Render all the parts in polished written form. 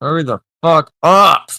Hurry the fuck up!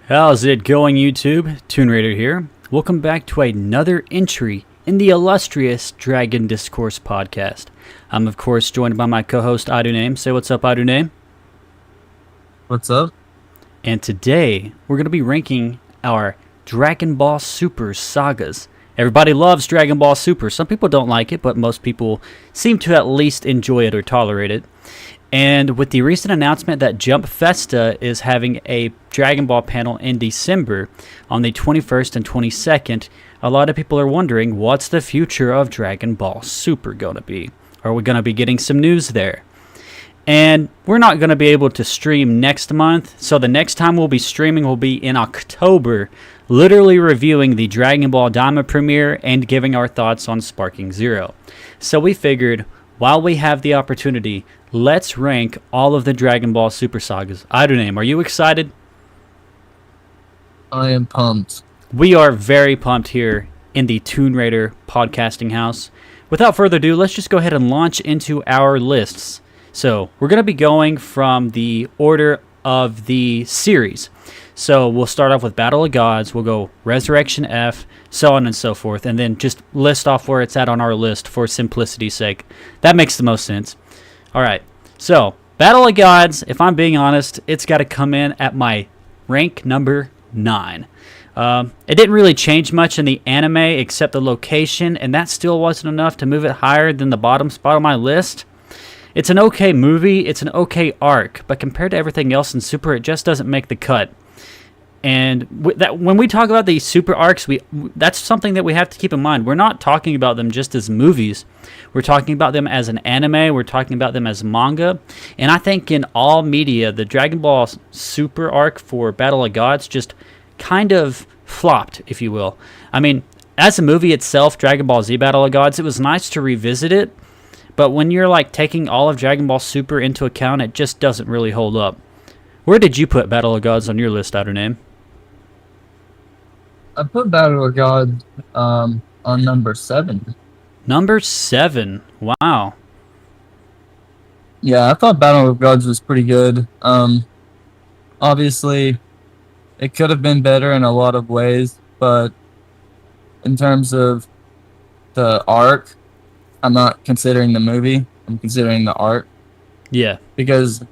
How's it going, YouTube? Toon Raider here. Welcome back to another entry in the illustrious Dragon Discourse podcast. I'm, of course, joined by my co-host, Aduname. Say what's up, Aduname. What's up? And today, we're going to be ranking our Dragon Ball Super Sagas. Everybody loves Dragon Ball Super. Some people don't like it, but most people seem to at least enjoy it or tolerate it. And with the recent announcement that Jump Festa is having a Dragon Ball panel in December on the 21st and 22nd, a lot of people are wondering, what's the future of Dragon Ball Super going to be? Are we going to be getting some news there? And we're not going to be able to stream next month, so the next time we'll be streaming will be in October, literally reviewing the Dragon Ball Daima premiere and giving our thoughts on Sparking Zero. So we figured, while we have the opportunity, let's rank all of the Dragon Ball Super sagas. Idoname, are you excited? I am pumped. We are very pumped here in the Toon Raider podcasting house. Without further ado, let's just go ahead and launch into our lists. So we're going to be going from the order of the series. So we'll start off with Battle of Gods, we'll go Resurrection F, so on and so forth, and then just list off where it's at on our list for simplicity's sake. That makes the most sense. Alright, so Battle of Gods, if I'm being honest, it's got to come in at my rank number 9. It didn't really change much in the anime except the location, and that still wasn't enough to move it higher than the bottom spot on my list. It's an okay movie, it's an okay arc, but compared to everything else in Super, it just doesn't make the cut. And when we talk about these Super arcs, that's something that we have to keep in mind. We're not talking about them just as movies. We're talking about them as an anime. We're talking about them as manga. And I think in all media, the Dragon Ball Super arc for Battle of Gods just kind of flopped, if you will. I mean, as a movie itself, Dragon Ball Z Battle of Gods, it was nice to revisit it. But when you're like taking all of Dragon Ball Super into account, it just doesn't really hold up. Where did you put Battle of Gods on your list, Idoname? I put Battle of God on number 7. Number 7. Wow. Yeah, I thought Battle of Gods was pretty good. Obviously, it could have been better in a lot of ways, but in terms of the arc, I'm not considering the movie. I'm considering the arc. Yeah. Because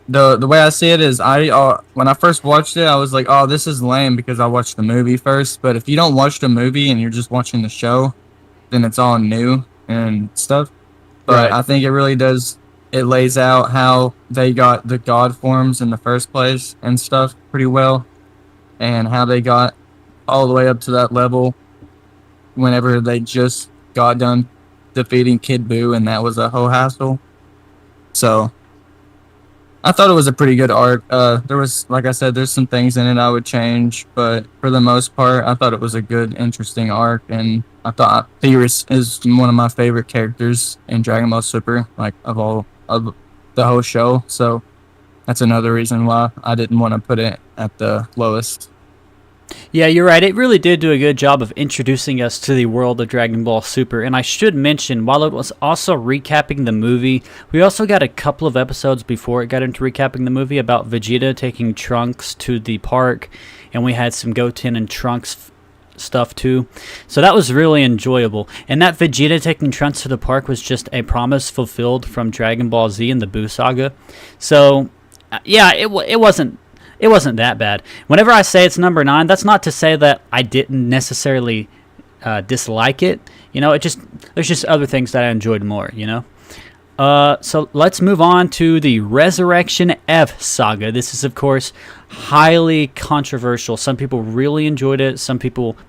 the way I see it is, when I first watched it, I was like, oh, this is lame because I watched the movie first. But if you don't watch the movie and you're just watching the show, then it's all new and stuff. But Right. I think it really does. It lays out how they got the god forms in the first place and stuff pretty well, and how they got all the way up to that level whenever they just got done defeating Kid Buu, and that was a whole hassle. So I thought it was a pretty good arc. There was, like I said, there's some things in it I would change, but for the most part, I thought it was a good, interesting arc, and I thought Beerus is one of my favorite characters in Dragon Ball Super, like of the whole show. So that's another reason why I didn't want to put it at the lowest. Yeah, you're right. It really did do a good job of introducing us to the world of Dragon Ball Super. And I should mention, while it was also recapping the movie, we also got a couple of episodes before it got into recapping the movie about Vegeta taking Trunks to the park. And we had some Goten and Trunks stuff too. So that was really enjoyable. And that Vegeta taking Trunks to the park was just a promise fulfilled from Dragon Ball Z and the Buu saga. So, yeah, it wasn't that bad. Whenever I say it's number 9, that's not to say that I didn't necessarily dislike it. You know, there's just other things that I enjoyed more, you know? So let's move on to the Resurrection F saga. This is, of course, highly controversial. Some people really enjoyed it.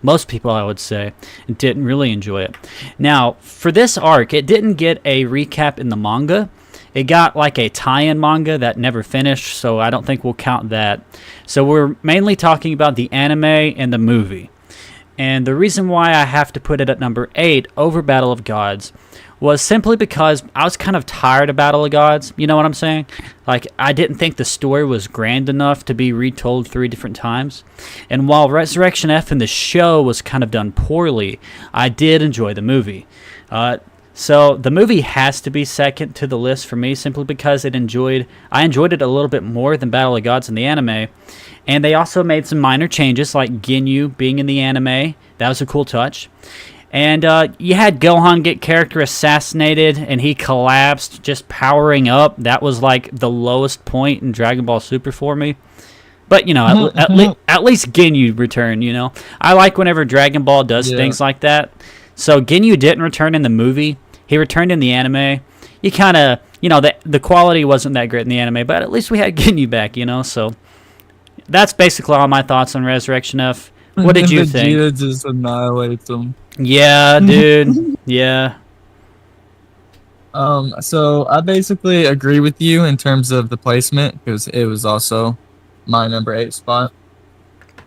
Most people, I would say, didn't really enjoy it. Now, for this arc, it didn't get a recap in the manga. It got like a tie-in manga that never finished, so I don't think we'll count that. So we're mainly talking about the anime and the movie. And the reason why I have to put it at number 8 over Battle of Gods was simply because I was kind of tired of Battle of Gods. You know what I'm saying? Like, I didn't think the story was grand enough to be retold 3 different times. And while Resurrection F in the show was kind of done poorly, I did enjoy the movie. So the movie has to be second to the list for me, simply because I enjoyed it a little bit more than Battle of Gods in the anime. And they also made some minor changes, like Ginyu being in the anime. That was a cool touch. And you had Gohan get character assassinated, and he collapsed, just powering up. That was like the lowest point in Dragon Ball Super for me. But, at least Ginyu returned, I like whenever Dragon Ball does Yeah. things like that. So Ginyu didn't return in the movie. He returned in the anime. You kind of, the quality wasn't that great in the anime, but at least we had Ginyu back, So that's basically all my thoughts on Resurrection F. What did you think? Vegeta just annihilates him. Yeah, dude. Yeah. So I basically agree with you in terms of the placement because it was also my number 8 spot.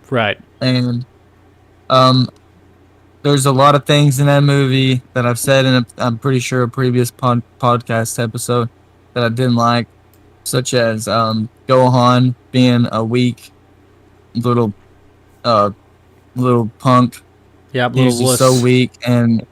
Right. And there's a lot of things in that movie that I've said in I'm pretty sure a previous podcast episode that I didn't like, such as Gohan being a weak little punk. Yeah, He was just so weak, and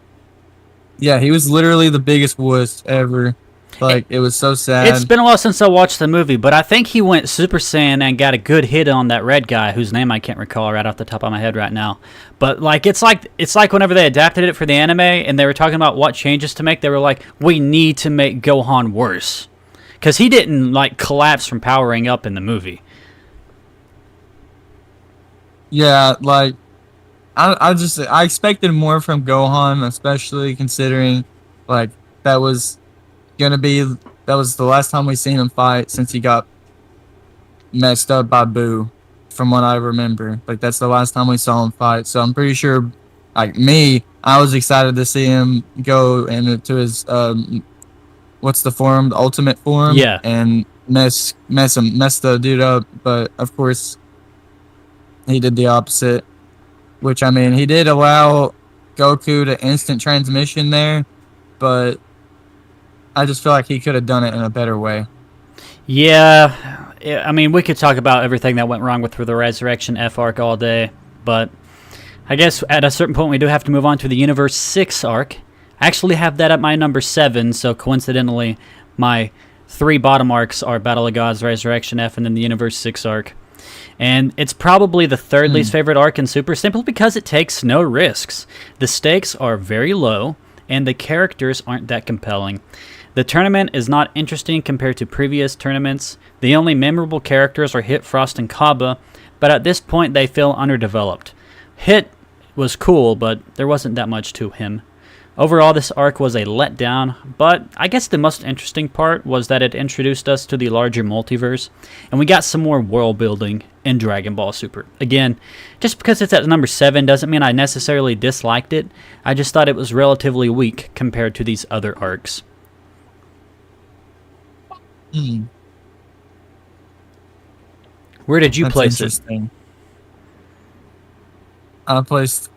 yeah, he was literally the biggest wuss ever. Like, it was so sad. It's been a while since I watched the movie, but I think he went Super Saiyan and got a good hit on that red guy, whose name I can't recall right off the top of my head right now. But it's like whenever they adapted it for the anime and they were talking about what changes to make, they were like, we need to make Gohan worse. Because he didn't collapse from powering up in the movie. Yeah, I expected more from Gohan, especially considering that was the last time we seen him fight since he got messed up by Boo, from what I remember. That's the last time we saw him fight. So I'm pretty sure, I was excited to see him go into his what's the form, the ultimate form, yeah, and mess the dude up. But of course, he did the opposite. Which, he did allow Goku to instant transmission there, but I just feel like he could have done it in a better way. Yeah, we could talk about everything that went wrong with the Resurrection F arc all day, but I guess at a certain point we do have to move on to the Universe 6 arc. I actually have that at my number 7, so coincidentally, my 3 bottom arcs are Battle of Gods, Resurrection F, and then the Universe 6 arc. And it's probably the third least favorite arc in Super, simply because it takes no risks. The stakes are very low, and the characters aren't that compelling. The tournament is not interesting compared to previous tournaments. The only memorable characters are Hit, Frost, and Kaba, but at this point they feel underdeveloped. Hit was cool, but there wasn't that much to him. Overall, this arc was a letdown, but I guess the most interesting part was that it introduced us to the larger multiverse, and we got some more world building in Dragon Ball Super. Again, just because it's at number 7 doesn't mean I necessarily disliked it. I just thought it was relatively weak compared to these other arcs. Where did you place it? I placed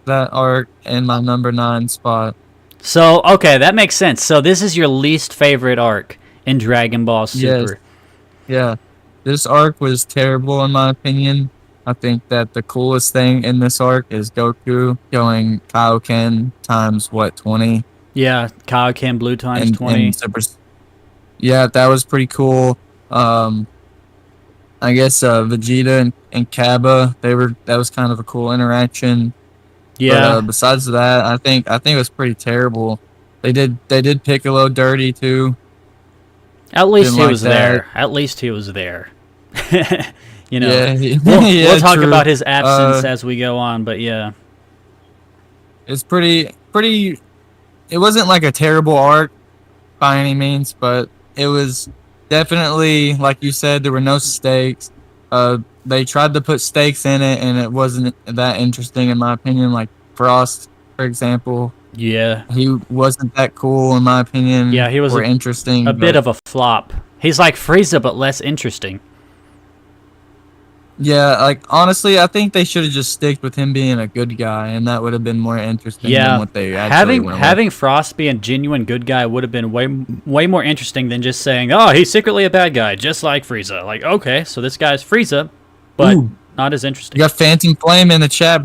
that arc in my number 9 spot. So, okay, that makes sense. So this is your least favorite arc in Dragon Ball Super. Yes. Yeah. This arc was terrible in my opinion. I think that the coolest thing in this arc is Goku going Kaioken times 20? Yeah, Kaioken Blue times 20. Yeah, that was pretty cool. I guess Vegeta and Kaba, that was kind of a cool interaction. Yeah. But besides that, I think it was pretty terrible. They did Piccolo dirty too. At least he was there. At least he was there. Yeah, we'll talk about his absence as we go on, but yeah. It's pretty. It wasn't like a terrible arc by any means, but it was definitely, like you said, there were no stakes. They tried to put stakes in it, and it wasn't that interesting in my opinion. Like Frost, for example. Yeah. He wasn't that cool in my opinion. Yeah, he was interesting. A bit of a flop. He's like Frieza, but less interesting. Yeah, honestly, I think they should have just sticked with him being a good guy, and that would have been more interesting than what they actually went with. Having Frost be a genuine good guy would have been way more interesting than just saying, "Oh, he's secretly a bad guy, just like Frieza." Like, okay, so this guy's Frieza, but not as interesting. You got Phantom Flame in the chat.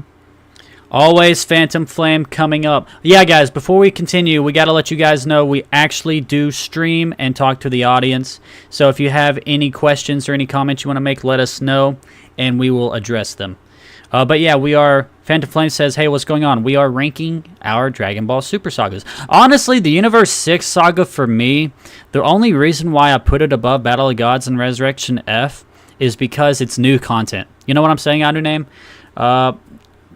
Always Phantom Flame coming up. Yeah, guys, before we continue, we got to let you guys know we actually do stream and talk to the audience. So if you have any questions or any comments you want to make, let us know, and we will address them. But yeah, Phantom Flame says, hey, what's going on? We are ranking our Dragon Ball Super Sagas. Honestly, the Universe 6 saga for me, the only reason why I put it above Battle of Gods and Resurrection F is because it's new content. You know what I'm saying, Under Name?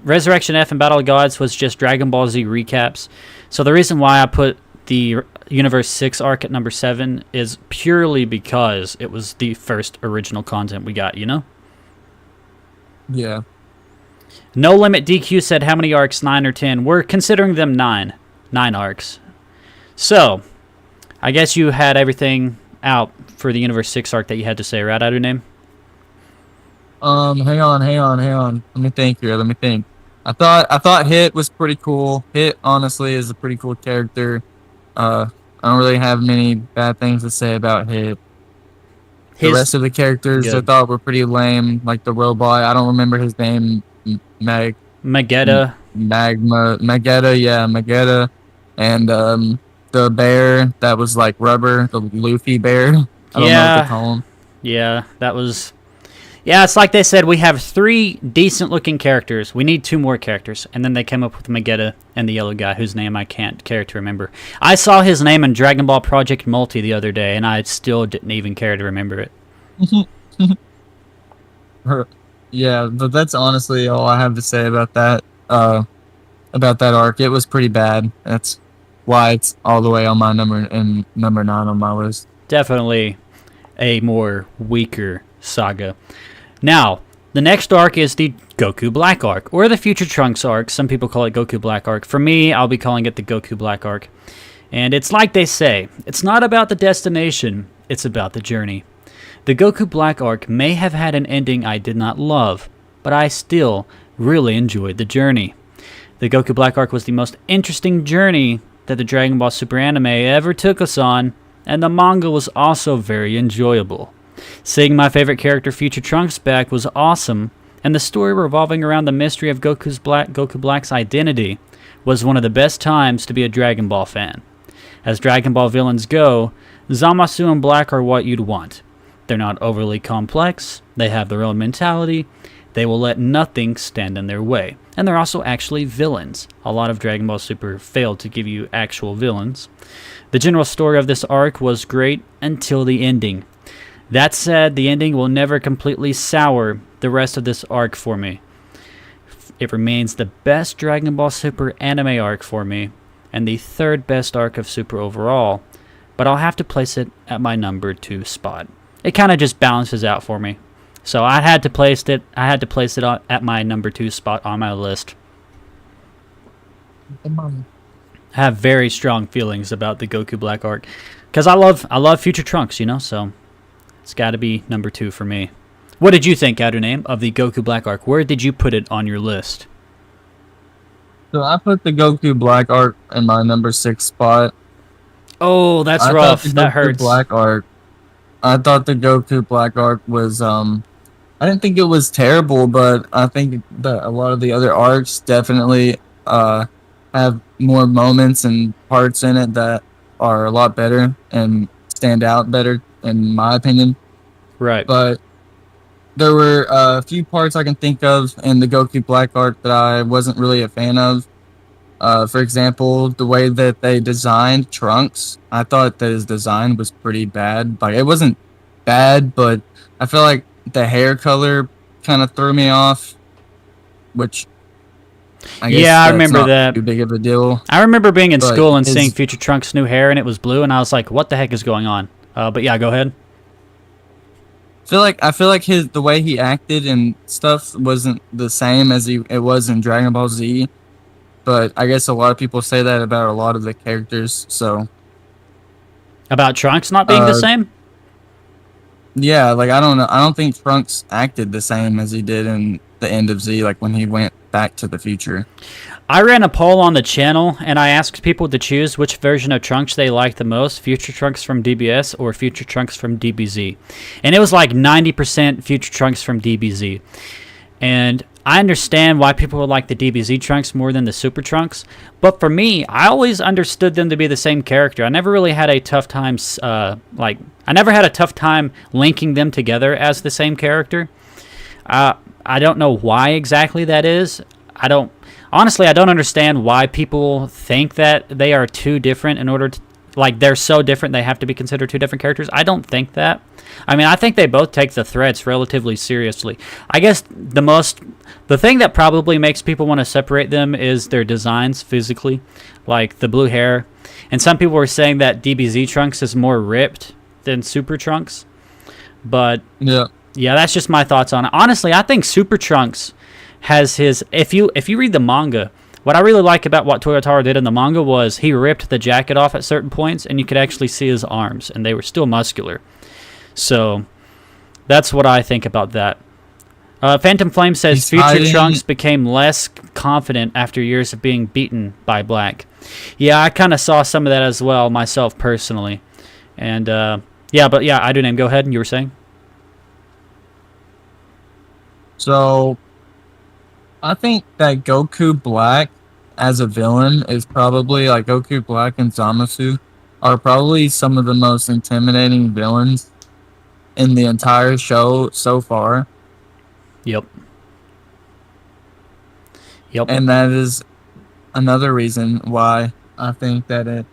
Resurrection F and Battle of Gods was just Dragon Ball Z recaps. So the reason why I put the Universe 6 arc at number 7 is purely because it was the first original content we got, you know? Yeah. No Limit DQ said how many arcs, 9 or 10. We're considering them 9. 9 arcs. So, I guess you had everything out for the Universe 6 arc that you had to say, right, Outer Name? Hang on. Let me think here. I thought Hit was pretty cool. Hit, honestly, is a pretty cool character. I don't really have many bad things to say about Hit. The rest of the characters I thought were pretty lame, like the robot. I don't remember his name. Magetta. Magetta. And the bear that was like rubber, the Luffy bear. I don't know what to call him. Yeah, that was... Yeah, it's like they said, we have 3 decent-looking characters. We need 2 more characters. And then they came up with Magetta and the yellow guy, whose name I can't care to remember. I saw his name in Dragon Ball Project Multi the other day, and I still didn't even care to remember it. Yeah, but that's honestly all I have to say about that arc. It was pretty bad. That's why it's all the way on my number 9 on my list. Definitely a more weaker saga. Now, the next arc is the Goku Black arc, or the Future Trunks arc. Some people call it Goku Black arc. For me, I'll be calling it the Goku Black arc. And it's like they say, it's not about the destination, it's about the journey. The Goku Black arc may have had an ending I did not love, but I still really enjoyed the journey. The Goku Black arc was the most interesting journey that the Dragon Ball Super anime ever took us on, and the manga was also very enjoyable. Seeing my favorite character Future Trunks back was awesome, and the story revolving around the mystery of Goku Black's identity was one of the best times to be a Dragon Ball fan. As Dragon Ball villains go, Zamasu and Black are what you'd want. They're not overly complex, they have their own mentality, they will let nothing stand in their way, and they're also actually villains. A lot of Dragon Ball Super failed to give you actual villains. The general story of this arc was great until the ending. That said, the ending will never completely sour the rest of this arc for me. It remains the best Dragon Ball Super anime arc for me, and the 3rd best arc of Super overall, but I'll have to place it at my number 2 spot. It kind of just balances out for me. So I had to place it at my number 2 spot on my list. I have very strong feelings about the Goku Black arc, because I love Future Trunks, you know, so it's got to be number 2 for me. What did you think, Outer Name, of the Goku Black arc? Where did you put it on your list? So I put the Goku Black arc in my number 6 spot. Oh, that's rough. That hurts. I thought the Goku Black arc was I didn't think it was terrible, but I think that a lot of the other arcs definitely have more moments and parts in it that are a lot better and stand out better, in my opinion. Right. But there were a few parts I can think of in the Goku Black arc that I wasn't really a fan of. For example, the way that they designed Trunks, I thought that his design was pretty bad. Like, it wasn't bad, but I feel like the hair color kind of threw me off, which I guess I remember not that. Too big of a deal. I remember being in school and seeing Future Trunks' new hair, and it was blue, and I was like, "What the heck is going on?" But yeah, go ahead. I feel like the way he acted and stuff wasn't the same as it was in Dragon Ball Z. But I guess a lot of people say that about a lot of the characters. So about Trunks not being the same. Yeah, like I don't know. I don't think Trunks acted the same as he did in the end of Z, like when he went back to the future. I ran a poll on the channel, and I asked people to choose which version of Trunks they liked the most, Future Trunks from DBS or Future Trunks from DBZ. And it was like 90% Future Trunks from DBZ. And I understand why people would like the DBZ Trunks more than the Super Trunks, but for me, I always understood them to be the same character. I never really had a tough time, linking them together as the same character. I don't know why exactly that is. I don't understand why people think that they are too different in order like they're so different they have to be considered two different characters. I don't think that. I mean, I think they both take the threats relatively seriously. I guess the thing that probably makes people want to separate them is their designs physically, like the blue hair. And some people were saying that DBZ Trunks is more ripped than Super Trunks. But yeah, that's just my thoughts on it. Honestly, I think Super Trunks has his. If you read the manga, what I really like about what Toyotaro did in the manga was he ripped the jacket off at certain points, and you could actually see his arms, and they were still muscular. So that's what I think about that. Phantom Flame says Future Trunks became less confident after years of being beaten by Black. Yeah, I kind of saw some of that as well myself personally. And I do name. Go ahead, you were saying? So I think that Goku Black as a villain is probably, like, Goku Black and Zamasu are probably some of the most intimidating villains in the entire show so far. Yep. And that is another reason why I think that it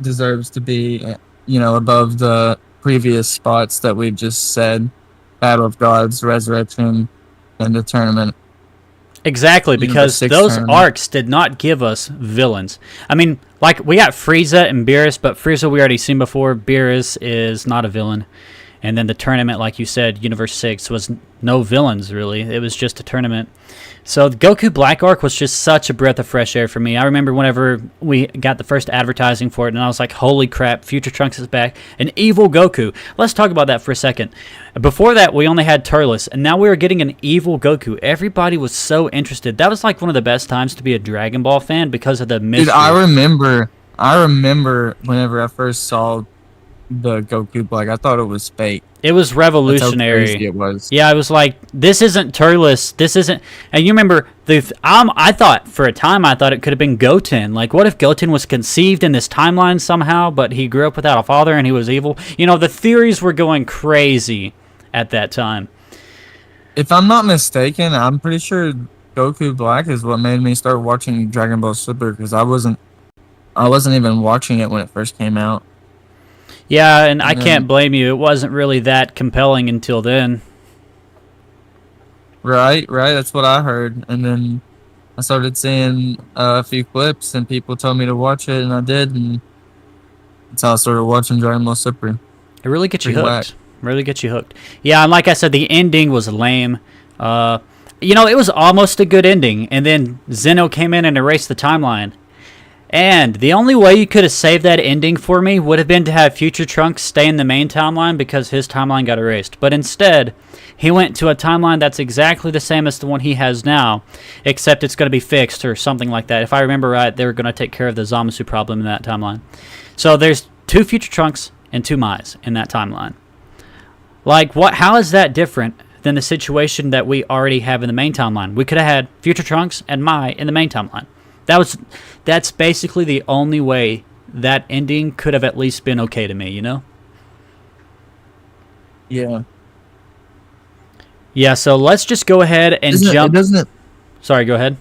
deserves to be, above the previous spots that we've just said. Battle of Gods, Resurrection, and the tournament. Exactly, because those arcs did not give us villains. I mean, like, we got Frieza and Beerus, but Frieza we already seen before. Beerus is not a villain. And then the tournament, like you said, Universe 6, was no villains, really. It was just a tournament. So the Goku Black arc was just such a breath of fresh air for me. I remember whenever we got the first advertising for it, and I was like, holy crap, Future Trunks is back. An evil Goku. Let's talk about that for a second. Before that, we only had Turles, and now we were getting an evil Goku. Everybody was so interested. That was like one of the best times to be a Dragon Ball fan because of the mystery. Dude, I remember whenever I first saw the Goku Black, I thought it was fake. It was revolutionary. That's how crazy it was. Yeah, I was like, this isn't Turles. This isn't. And you remember I thought for a time it could have been Goten. Like, what if Goten was conceived in this timeline somehow, but he grew up without a father and he was evil? The theories were going crazy at that time. If I'm not mistaken, I'm pretty sure Goku Black is what made me start watching Dragon Ball Super, because I wasn't even watching it when it first came out. Yeah, and I can't blame you. It wasn't really that compelling until then. Right. That's what I heard. And then I started seeing a few clips, and people told me to watch it, and I did. And that's how I started watching Dragon Ball Super. It really gets you hooked. Really gets you hooked. Yeah, and like I said, the ending was lame. It was almost a good ending, and then Zeno came in and erased the timeline. And the only way you could have saved that ending for me would have been to have Future Trunks stay in the main timeline because his timeline got erased. But instead, he went to a timeline that's exactly the same as the one he has now, except it's going to be fixed or something like that. If I remember right, they were going to take care of the Zamasu problem in that timeline. So there's 2 Future Trunks and 2 Mais in that timeline. Like, how is that different than the situation that we already have in the main timeline? We could have had Future Trunks and Mai in the main timeline. That's basically the only way that ending could have at least been okay to me, Yeah. Yeah, so let's just go ahead and jump. Sorry, go ahead.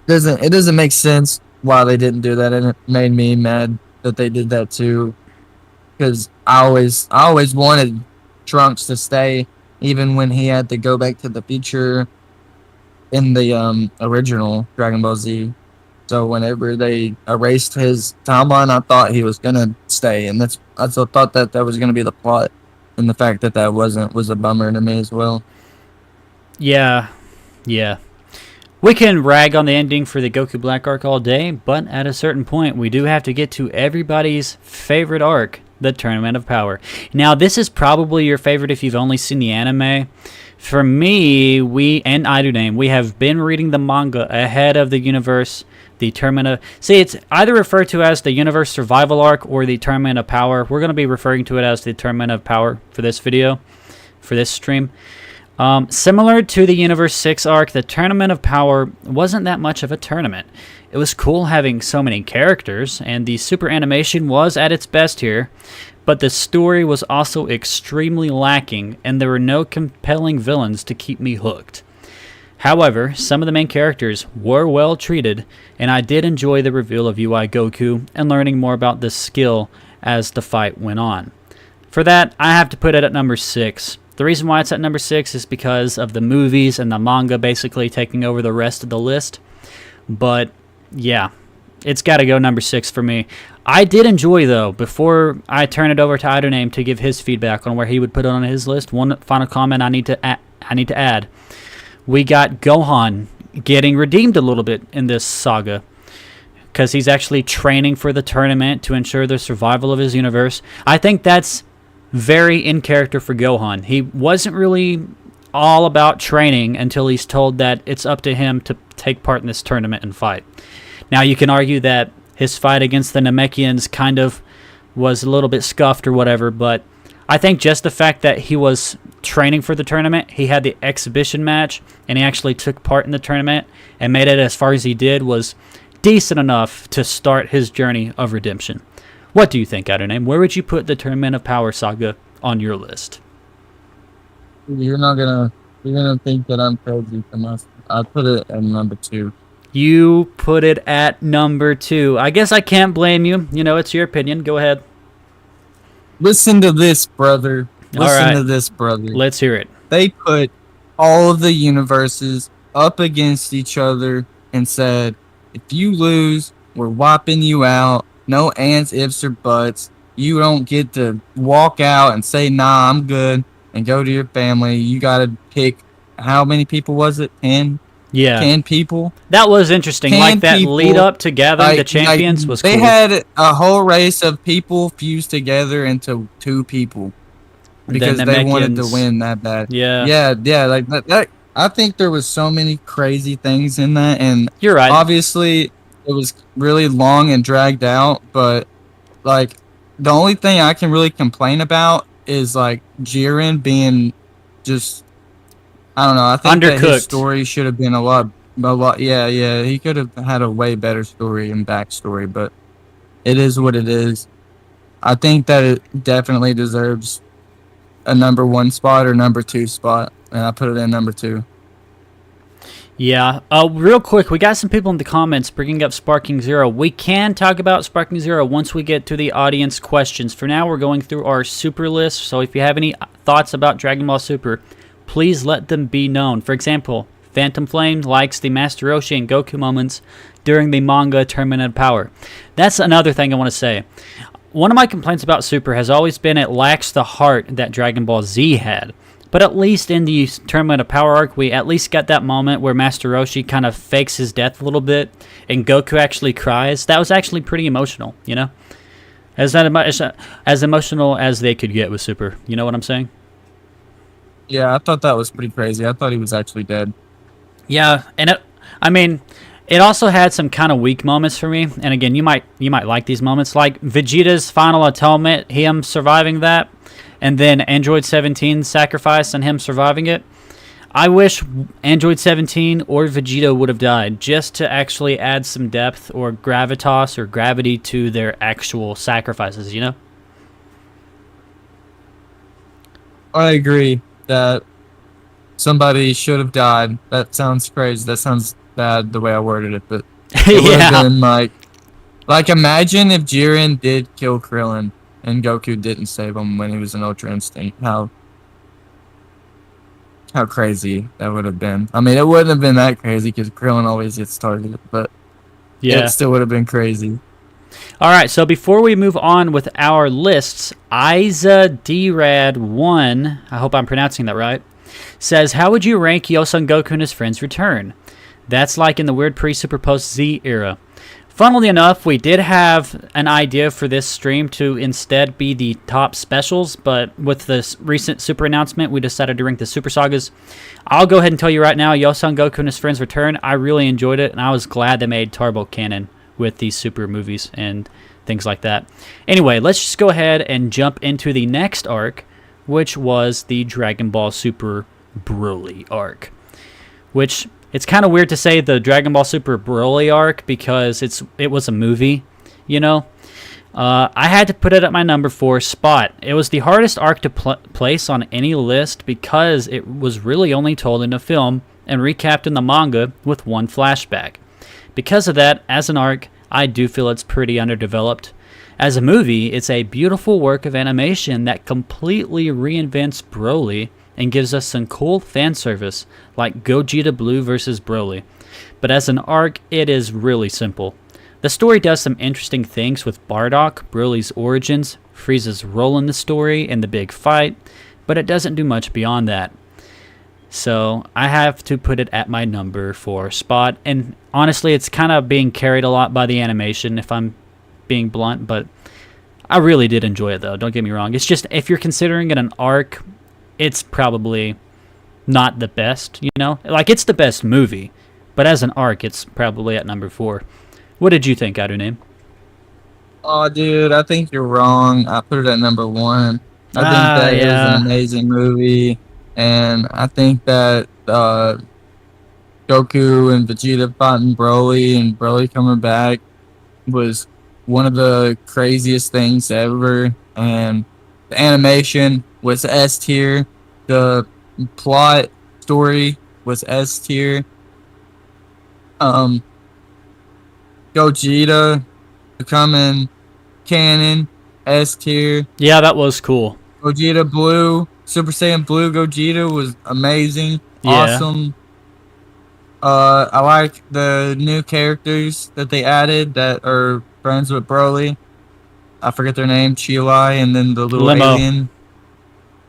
It doesn't make sense why they didn't do that, and it made me mad that they did that too. Because I always wanted Trunks to stay, even when he had to go back to the future in the original Dragon Ball Z. So whenever they erased his timeline, I thought he was gonna stay, and I still thought that was gonna be the plot, and the fact that wasn't was a bummer to me as well. Yeah. We can rag on the ending for the Goku Black arc all day, but at a certain point, we do have to get to everybody's favorite arc, the Tournament of Power. Now, this is probably your favorite if you've only seen the anime. For me, we have been reading the manga ahead of the universe, the Tournament of... See, it's either referred to as the Universe Survival Arc or the Tournament of Power. We're going to be referring to it as the Tournament of Power for this video, for this stream. Similar to the Universe 6 arc, the Tournament of Power wasn't that much of a tournament. It was cool having so many characters, and the super animation was at its best here, but the story was also extremely lacking, and there were no compelling villains to keep me hooked. However, some of the main characters were well treated, and I did enjoy the reveal of UI Goku and learning more about this skill as the fight went on. For that, I have to put it at number 6. The reason why it's at number 6 is because of the movies and the manga basically taking over the rest of the list. But yeah, it's got to go number 6 for me. I did enjoy, though, before I turn it over to Idoname to give his feedback on where he would put it on his list, one final comment I need to add. We got Gohan getting redeemed a little bit in this saga because he's actually training for the tournament to ensure the survival of his universe. I think that's very in character for Gohan. He wasn't really all about training until he's told that it's up to him to take part in this tournament and fight. Now, you can argue that his fight against the Namekians kind of was a little bit scuffed or whatever, but I think just the fact that he was training for the tournament, he had the exhibition match, and he actually took part in the tournament and made it as far as he did was decent enough to start his journey of redemption. What do you think, Adoname? Where would you put the Tournament of Power saga on your list? You're gonna think that I'm crazy from us. I put it at number 2. You put it at number 2. I guess I can't blame you. You know, it's your opinion. Go ahead. Listen to this, brother. Listen to this, brother. Let's hear it. They put all of the universes up against each other and said, if you lose, we're wiping you out. No ands, ifs, or buts. You don't get to walk out and say, nah, I'm good, and go to your family. You got to pick, how many people was it? 10? Yeah. 10 people? That was interesting. Like that people, lead up to gathering the champions was cool. They had a whole race of people fused together into 2 people because they wanted to win that bad. Yeah. Yeah, like that. I think there was so many crazy things in that, and you're right. Obviously, it was really long and dragged out, but like the only thing I can really complain about is like Jiren being just, I don't know. I think that his story should have been a lot. Yeah. He could have had a way better story and backstory, but it is what it is. I think that it definitely deserves a number 1 spot or number 2 spot, and I put it in number 2. Yeah. Real quick, we got some people in the comments bringing up Sparking Zero. We can talk about Sparking Zero once we get to the audience questions. For now, we're going through our super list, so if you have any thoughts about Dragon Ball Super, please let them be known. For example, Phantom Flame likes the Master Roshi and Goku moments during the manga Tournament of Power. That's another thing I want to say. One of my complaints about Super has always been it lacks the heart that Dragon Ball Z had. But at least in the Tournament of Power arc, we at least got that moment where Master Roshi kind of fakes his death a little bit, and Goku actually cries. That was actually pretty emotional, you know? As emotional as they could get with Super. You know what I'm saying? Yeah, I thought that was pretty crazy. I thought he was actually dead. Yeah, and it also had some kind of weak moments for me. And again, you might like these moments, like Vegeta's final atonement, him surviving that, and then Android 17's sacrifice and him surviving it. I wish Android 17 or Vegeta would have died just to actually add some depth or gravitas or gravity to their actual sacrifices, you know? I agree that somebody should have died. That sounds crazy. That sounds bad the way I worded it, but it would have been like imagine if Jiren did kill Krillin and Goku didn't save him when he was in Ultra Instinct. How crazy that would have been. I mean, it wouldn't have been that crazy because Krillin always gets targeted, but yeah, it still would have been crazy. All right, so before we move on with our lists, IzaDrad1, I hope I'm pronouncing that right, says, how would you rank Yosun Goku and his friends' return? That's like in the weird pre-Super Post-Z era. Funnily enough, we did have an idea for this stream to instead be the top specials, but with this recent Super announcement, we decided to rank the Super Sagas. I'll go ahead and tell you right now, Yosun Goku and his friends' return, I really enjoyed it, and I was glad they made Turbo canon with these Super movies and things like that. Anyway, let's just go ahead and jump into the next arc, which was the Dragon Ball Super Broly arc, which... It's kind of weird to say the Dragon Ball Super Broly arc because it was a movie, you know. I had to put it at my number 4 spot. It was the hardest arc to place on any list because it was really only told in a film and recapped in the manga with one flashback. Because of that, as an arc, I do feel it's pretty underdeveloped. As a movie, it's a beautiful work of animation that completely reinvents Broly and gives us some cool fan service, like Gogeta Blue vs. Broly. But as an arc, it is really simple. The story does some interesting things with Bardock, Broly's origins, Frieza's role in the story, and the big fight, but it doesn't do much beyond that. So I have to put it at my number 4 spot, and honestly, it's kind of being carried a lot by the animation, if I'm being blunt, but I really did enjoy it, though. Don't get me wrong. It's just, if you're considering it an arc, it's probably not the best, you know? Like, it's the best movie, but as an arc, it's probably at number 4. What did you think, Aduname? Oh, dude, I think you're wrong. I put it at number 1. I think that is an amazing movie, and I think that Goku and Vegeta fighting Broly and Broly coming back was one of the craziest things ever, and the animation was S tier. The plot story was S tier. Gogeta becoming canon, S tier. Yeah, that was cool. Gogeta Blue, Super Saiyan Blue Gogeta was amazing, awesome. I like the new characters that they added that are friends with Broly. I forget their name, Chilai, and then the little Limo. alien,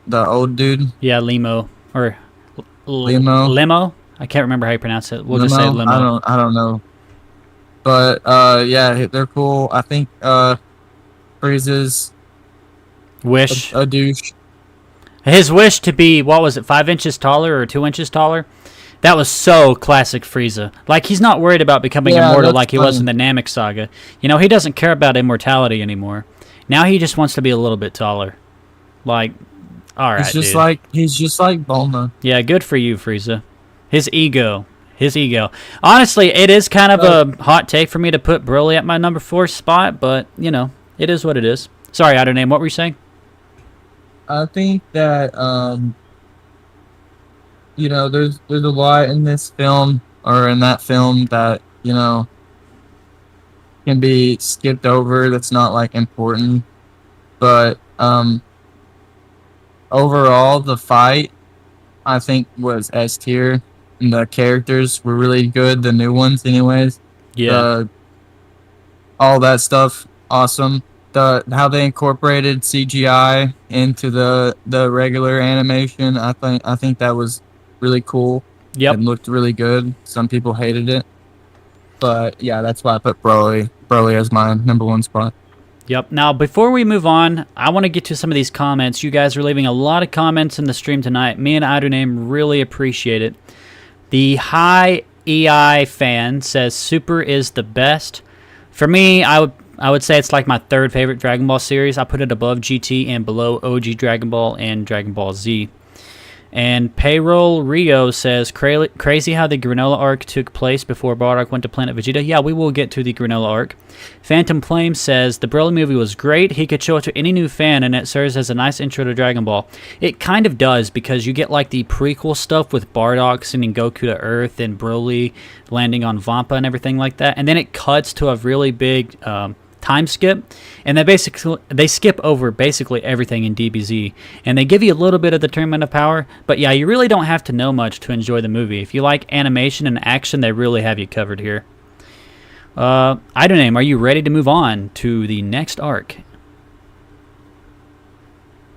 the old dude. Yeah, Limo or Limo. Limo. I can't remember how you pronounce it. We'll just say Limo. I don't know. But yeah, they're cool. I think Frieza's wish a douche. His wish to be, what was it, 5 inches taller or 2 inches taller? That was so classic Frieza. Like, he's not worried about becoming immortal like he was in the Namek saga. You know, he doesn't care about immortality anymore. Now he just wants to be a little bit taller. Like, all right, he's just like Bulma. Yeah, good for you, Frieza. His ego. Honestly, it is kind of a hot take for me to put Broly at my number 4 spot, but, you know, it is what it is. Sorry, Adoname, what were you saying? I think that, you know, there's a lot in this film, or in that film, that, you know, can be skipped over, that's not, like, important. But, overall, the fight, I think, was S tier. And the characters were really good, the new ones anyways. Yeah. All that stuff, awesome. How they incorporated CGI into the regular animation, I think that was really cool. Yep. It looked really good. Some people hated it. But yeah, that's why I put Broly as my number 1 spot. Yep. Now, before we move on, I want to get to some of these comments. You guys are leaving a lot of comments in the stream tonight. Me and Aduname really appreciate it. The High EI fan says Super is the best. For me, I would say it's like my 3rd favorite Dragon Ball series. I put it above GT and below OG Dragon Ball and Dragon Ball Z. And Payroll Rio says, crazy how the Granola arc took place before Bardock went to Planet Vegeta. Yeah, we will get to the Granola arc. Phantom Flame says, the Broly movie was great. He could show it to any new fan, and it serves as a nice intro to Dragon Ball. It kind of does, because you get like the prequel stuff with Bardock sending Goku to Earth and Broly landing on Vampa and everything like that. And then it cuts to a really big time skip, and they skip over basically everything in DBZ, and they give you a little bit of the Tournament of Power, but yeah, you really don't have to know much to enjoy the movie. If you like animation and action, they really have you covered here. Idoname, are you ready to move on to the next arc?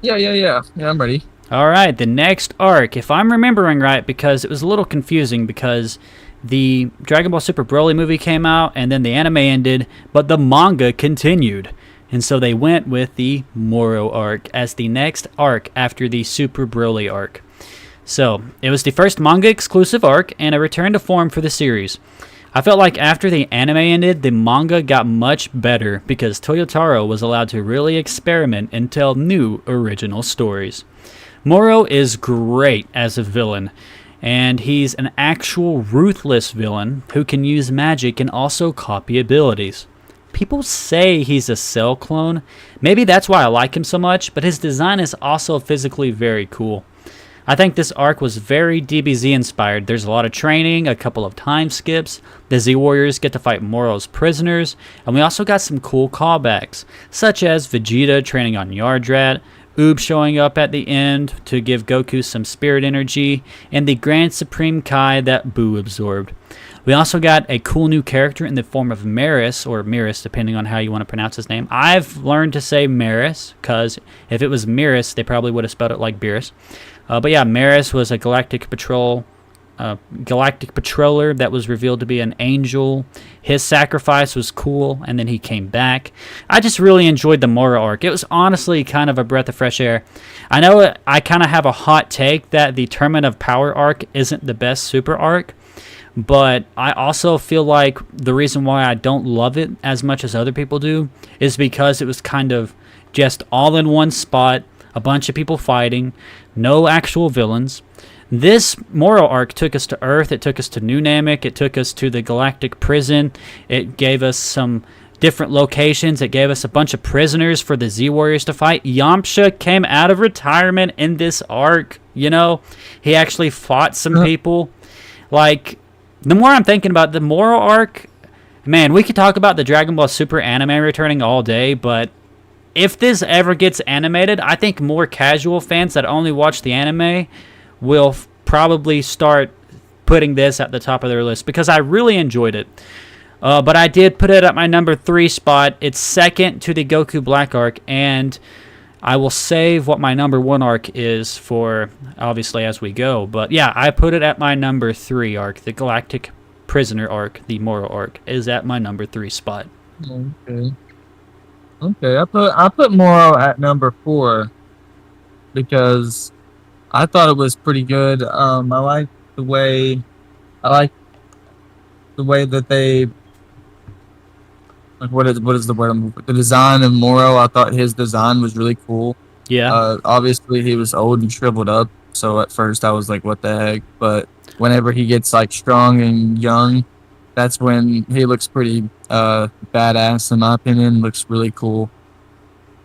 Yeah, I'm ready. Alright, the next arc, if I'm remembering right, because it was a little confusing, because the Dragon Ball Super Broly movie came out, and then the anime ended, but the manga continued. And so they went with the Moro arc as the next arc after the Super Broly arc. So, it was the first manga-exclusive arc, and a return to form for the series. I felt like after the anime ended, the manga got much better, because Toyotaro was allowed to really experiment and tell new original stories. Moro is great as a villain, and he's an actual ruthless villain who can use magic and also copy abilities. People say he's a Cell clone. Maybe that's why I like him so much, but his design is also physically very cool. I think this arc was very DBZ inspired. There's a lot of training, a couple of time skips. The Z Warriors get to fight Moro's prisoners, and we also got some cool callbacks, such as Vegeta training on Yardrat, Oob showing up at the end to give Goku some spirit energy, and the Grand Supreme Kai that Boo absorbed. We also got a cool new character in the form of Maris, or Miris, depending on how you want to pronounce his name. I've learned to say Maris, because if it was Miris, they probably would have spelled it like Beerus. But yeah, Maris was a galactic patroller that was revealed to be an angel. His sacrifice was cool, and then he came back. I just really enjoyed the Moro arc. It was honestly kind of a breath of fresh air. I know I kind of have a hot take that the Tournament of Power arc isn't the best super arc, but I also feel like the reason why I don't love it as much as other people do is because it was kind of just all in one spot, a bunch of people fighting, no actual villains. This Moro arc took us to Earth, it took us to New Namek, it took us to the Galactic Prison, it gave us some different locations, it gave us a bunch of prisoners for the Z Warriors to fight. Yamcha came out of retirement in this arc, you know? He actually fought some people. Like, the more I'm thinking about the Moro arc, man, we could talk about the Dragon Ball Super anime returning all day, but if this ever gets animated, I think more casual fans that only watch the anime will probably start putting this at the top of their list because I really enjoyed it. But I did put it at my number 3 spot. It's second to the Goku Black arc, and I will save what my number 1 arc is for, obviously, as we go. But yeah, I put it at my number 3 arc. The Galactic Prisoner arc, the Moro arc, is at my number 3 spot. Okay. I put Moro at number 4 because I thought it was pretty good. I like the way that they. Like what is the word? The design of Moro, I thought his design was really cool. Yeah. Obviously he was old and shriveled up, so at first I was like, "What the heck?" But whenever he gets like strong and young, that's when he looks pretty badass. In my opinion, looks really cool.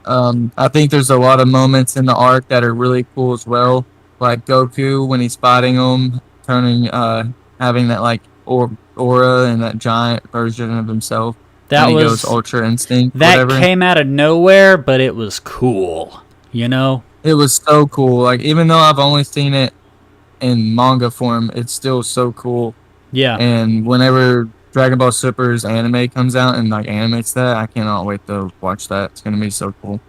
I think there's a lot of moments in the arc that are really cool as well, like Goku when he's fighting him, having that like aura and that giant version of himself. That goes Ultra Instinct. That whatever. Came out of nowhere, but it was cool. You know? It was so cool. Like, even though I've only seen it in manga form, it's still so cool. Yeah. And whenever Dragon Ball Super's anime comes out and like animates that, I cannot wait to watch that. It's gonna be so cool.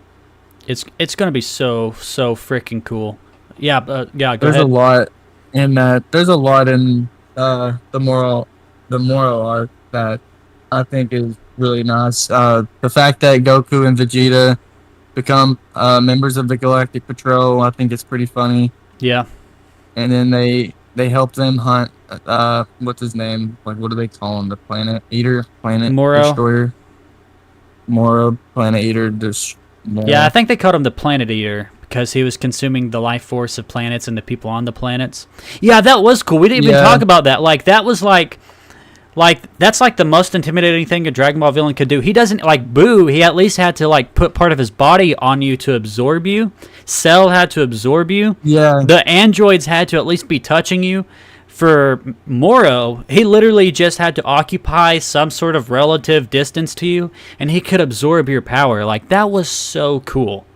It's gonna be so freaking cool. Yeah. Go ahead. There's a lot in that. There's a lot in the Moro arc that I think is really nice. The fact that Goku and Vegeta become members of the Galactic Patrol, I think it's pretty funny. Yeah. And then they help them hunt. What's his name? Like, what do they call him? The Planet Eater, Planet Moro. Destroyer, Moro, Planet Eater. Yeah, I think they called him the Planet Eater because he was consuming the life force of planets and the people on the planets. Yeah, that was cool. We didn't even talk about that. Like, that was like that's like the most intimidating thing a Dragon Ball villain could do. He doesn't like Boo. He at least had to like put part of his body on you to absorb you. Cell had to absorb you. Yeah. The androids had to at least be touching you. For Moro, he literally just had to occupy some sort of relative distance to you, and he could absorb your power. Like, that was so cool.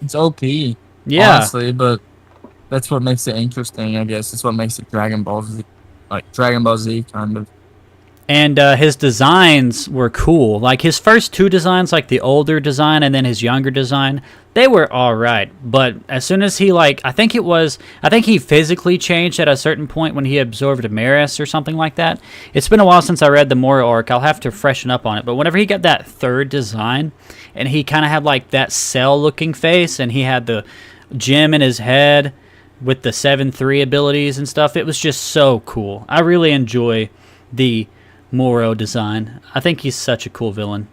It's OP. Yeah. Honestly, but that's what makes it interesting, I guess. It's what makes it Dragon Ball Z. Like Dragon Ball Z, kind of. And his designs were cool. Like, his first 2 designs, like the older design and then his younger design, they were alright. But as soon as he, like, I think he physically changed at a certain point when he absorbed Maris or something like that. It's been a while since I read the Moro arc. I'll have to freshen up on it. But whenever he got that 3rd design, and he kind of had, like, that Cell-looking face, and he had the gem in his head with the 7-3 abilities and stuff, it was just so cool. I really enjoy the Moro design. I think he's such a cool villain.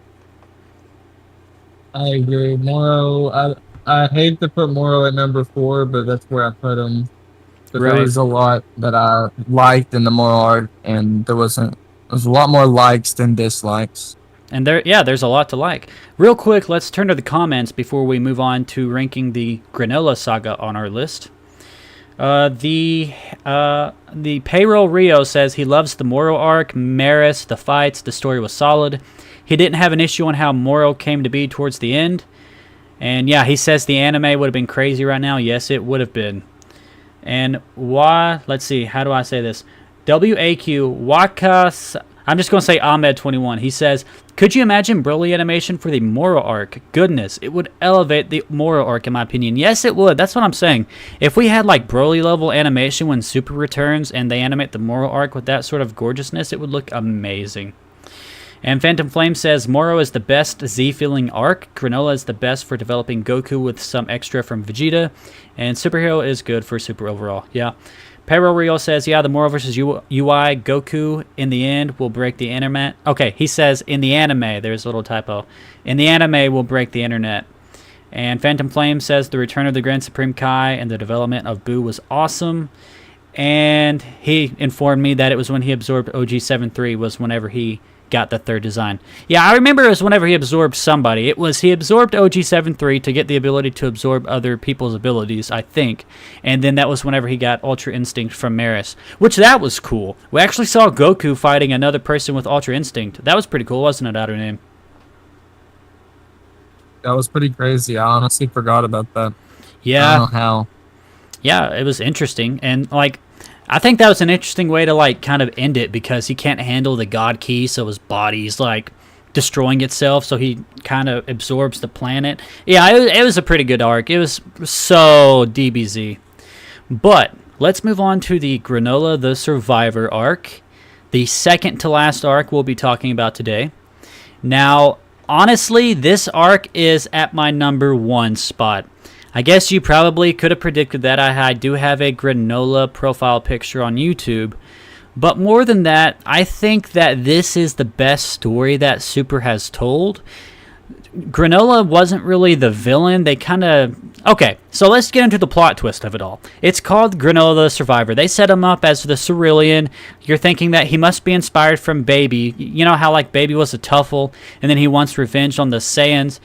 I agree. Moro, I hate to put Moro at number 4, but that's where I put him. But Right. There was a lot that I liked in the Moro arc, and there was a lot more likes than dislikes. And there's a lot to like. Real quick, let's turn to the comments before we move on to ranking the Granola Saga on our list. The Payroll Rio says he loves the Moro arc, Maris, the fights, the story was solid. He didn't have an issue on how Moro came to be towards the end. And yeah, he says the anime would have been crazy right now. Yes, it would have been. And let's see, how do I say this? WAQ Wakas. I'm just going to say Ahmed21. He says, could you imagine Broly animation for the Moro arc? Goodness, it would elevate the Moro arc in my opinion. Yes, it would. That's what I'm saying. If we had like Broly level animation when Super returns and they animate the Moro arc with that sort of gorgeousness, it would look amazing. And Phantom Flame says, Moro is the best Z-feeling arc. Granola is the best for developing Goku with some extra from Vegeta. And Superhero is good for Super overall. Yeah. Pero Rio says, yeah, the Moro versus UI Goku in the end will break the internet. Okay, he says in the anime, there's a little typo. In the anime will break the internet. And Phantom Flame says the return of the Grand Supreme Kai and the development of Buu was awesome. And he informed me that it was when he absorbed OG-73 was whenever he got the third design. Yeah, I remember it was whenever he absorbed somebody. It was he absorbed OG-73 to get the ability to absorb other people's abilities, I think. And then that was whenever he got Ultra Instinct from Maris, which that was cool. We actually saw Goku fighting another person with Ultra Instinct. That was pretty cool, wasn't it, Outer Name? That was pretty crazy. I honestly forgot about that. Yeah. I don't know how. Yeah, it was interesting. And, like, I think that was an interesting way to, like, kind of end it because he can't handle the God Key, so his body's, like, destroying itself, so he kind of absorbs the planet. Yeah, it was a pretty good arc. It was so DBZ. But let's move on to the Granola the Survivor arc, the second to last arc we'll be talking about today. Now, honestly, this arc is at my number 1 spot. I guess you probably could have predicted that. I do have a Granola profile picture on YouTube. But more than that, I think that this is the best story that Super has told. Granola wasn't really the villain. They kind of... Okay, so let's get into the plot twist of it all. It's called Granola the Survivor. They set him up as the Cerulean. You're thinking that he must be inspired from Baby. You know how, like, Baby was a Tuffle, and then he wants revenge on the Saiyans?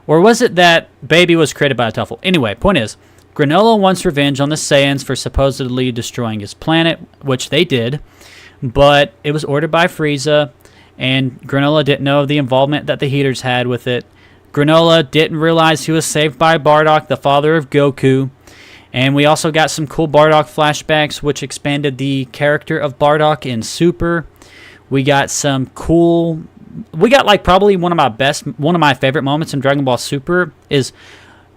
Or was it that Baby was created by a Tuffle? Anyway, point is, Granola wants revenge on the Saiyans for supposedly destroying his planet, which they did, but it was ordered by Frieza, and Granola didn't know the involvement that the Heaters had with it. Granola didn't realize he was saved by Bardock, the father of Goku, and we also got some cool Bardock flashbacks, which expanded the character of Bardock in Super. We got some cool... We got like probably one of my favorite moments in Dragon Ball Super is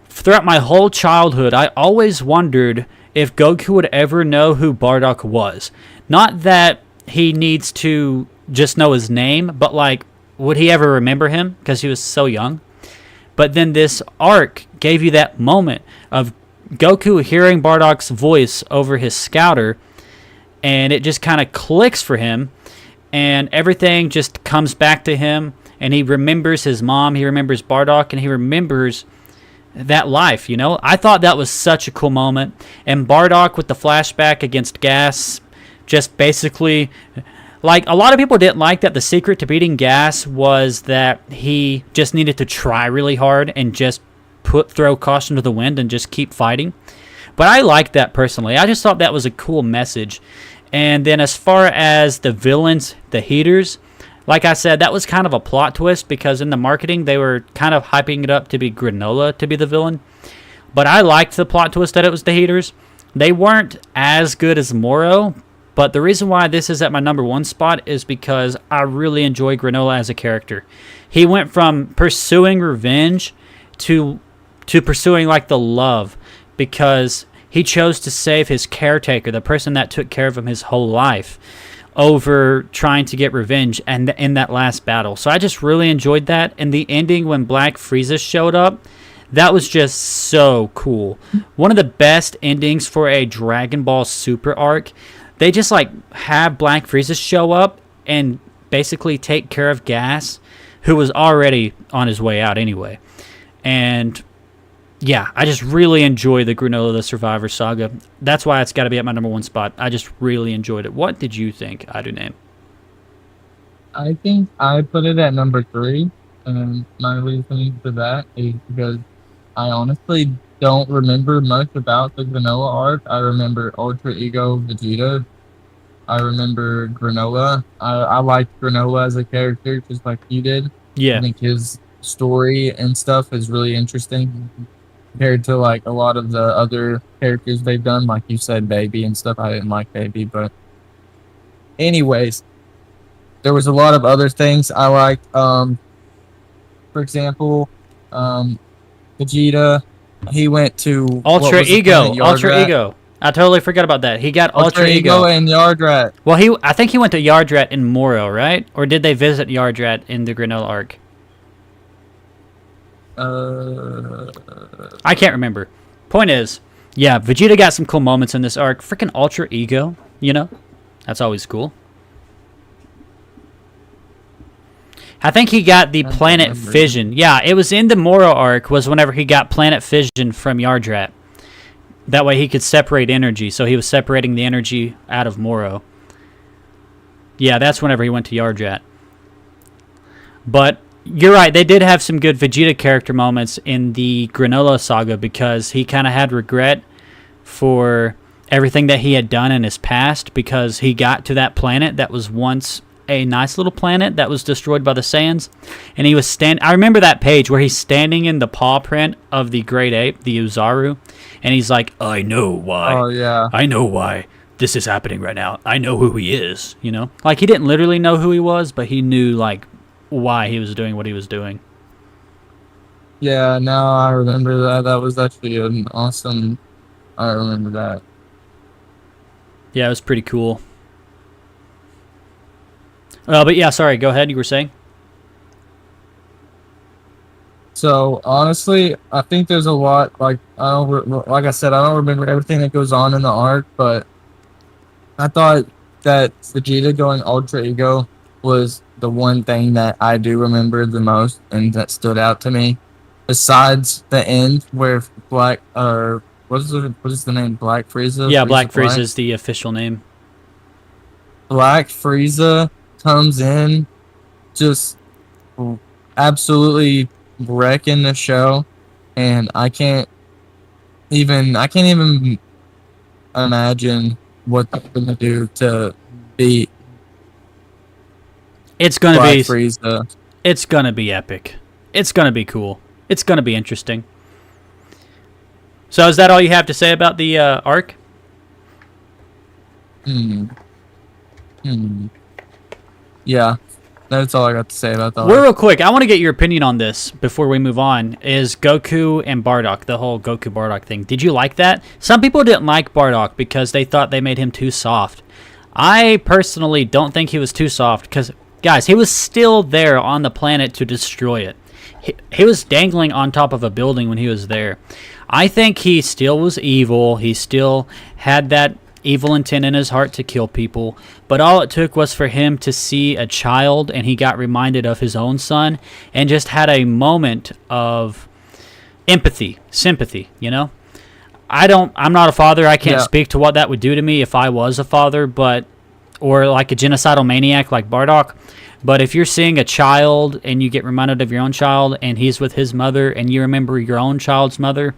throughout my whole childhood, I always wondered if Goku would ever know who Bardock was. Not that he needs to just know his name, but like, would he ever remember him? Because he was so young. But then this arc gave you that moment of Goku hearing Bardock's voice over his scouter, and it just kind of clicks for him. And everything just comes back to him, and he remembers his mom, he remembers Bardock, and he remembers that life, you know? I thought that was such a cool moment. And Bardock with the flashback against Gas, just basically... Like, a lot of people didn't like that the secret to beating Gas was that he just needed to try really hard and just throw caution to the wind and just keep fighting. But I liked that personally. I just thought that was a cool message. And then as far as the villains, the Heaters, like I said, that was kind of a plot twist because in the marketing they were kind of hyping it up to be Granola to be the villain. But I liked the plot twist that it was the Heaters. They weren't as good as Moro, but the reason why this is at my number 1 spot is because I really enjoy Granola as a character. He went from pursuing revenge to pursuing like the love because... He chose to save his caretaker, the person that took care of him his whole life, over trying to get revenge and in that last battle. So I just really enjoyed that. And the ending when Black Frieza showed up, that was just so cool. One of the best endings for a Dragon Ball Super arc. They just like have Black Frieza show up and basically take care of Gas, who was already on his way out anyway. And... yeah, I just really enjoy the Granola the Survivor saga. That's why it's got to be at my number 1 spot. I just really enjoyed it. What did you think, Iduname? I think I put it at number three, and my reasoning for that is because I honestly don't remember much about the Granola arc. I remember Ultra Ego Vegeta. I remember Granola. I liked Granola as a character just like you did. I Yeah. think his story and stuff is really interesting compared to like a lot of the other characters they've done. Like you said, Baby and stuff. I didn't like Baby, but anyways, there was a lot of other things I liked. For example, um, Vegeta. He went to what Ultra was the planet Ego. Ultra Yardrat? Ego. I totally forgot about that. He got Ultra Ultra Ego Ego. and Yardrat. Well, I think he went to Yardrat in Moro, right? Or did they visit Yardrat in the Granola arc? Uh, I can't remember. Point is, yeah, Vegeta got some cool moments in this arc. Freaking Ultra Ego, you know? That's always cool. I think he got the I don't planet remember. fission. Yeah, it was in the Moro arc was whenever he got planet fission from Yardrat. That way he could separate energy. So he was separating the energy out of Moro. Yeah, that's whenever he went to Yardrat. But you're right, they did have some good Vegeta character moments in the Granola saga because he kind of had regret for everything that he had done in his past because he got to that planet that was once a nice little planet that was destroyed by the Saiyans, and he was I remember that page where he's standing in the paw print of the great ape, the Uzaru, and he's like, "I know why. Oh yeah, I know why this is happening right now. I know who he is." You know, like he didn't literally know who he was, but he knew like why he was doing what he was doing. yeah. Now I remember that. That was actually an awesome. I remember that. Yeah, it was pretty cool. But yeah, sorry. Go ahead. You were saying. So honestly, I think there's a lot. Like I don't, like I said, I don't remember everything that goes on in the arc, but I thought that Vegeta going Ultra Ego was the one thing that I do remember the most and that stood out to me. Besides the end where Black or what is the name? Black Frieza? Yeah, Frieza Black Frieza is the official name. Black Frieza comes in just absolutely wrecking the show, and I can't even imagine what they're gonna do to beat It's gonna Black be. Frieza. It's gonna be epic. It's gonna be cool. It's gonna be interesting. So is that all you have to say about the arc? Hmm. Hmm. Yeah, that's all I got to say about that. Real quick, I want to get your opinion on this before we move on. Is Goku and Bardock, the whole Goku Bardock thing? Did you like that? Some people didn't like Bardock because they thought they made him too soft. I personally don't think he was too soft because, guys, he was still there on the planet to destroy it. He was dangling on top of a building when he was there. I think he still was evil. He still had that evil intent in his heart to kill people. But all it took was for him to see a child, and he got reminded of his own son, and just had a moment of empathy, sympathy, you know? I'm not a father. I can't speak to what that would do to me if I was a father, or like a genocidal maniac like Bardock. But if you're seeing a child and you get reminded of your own child and he's with his mother and you remember your own child's mother,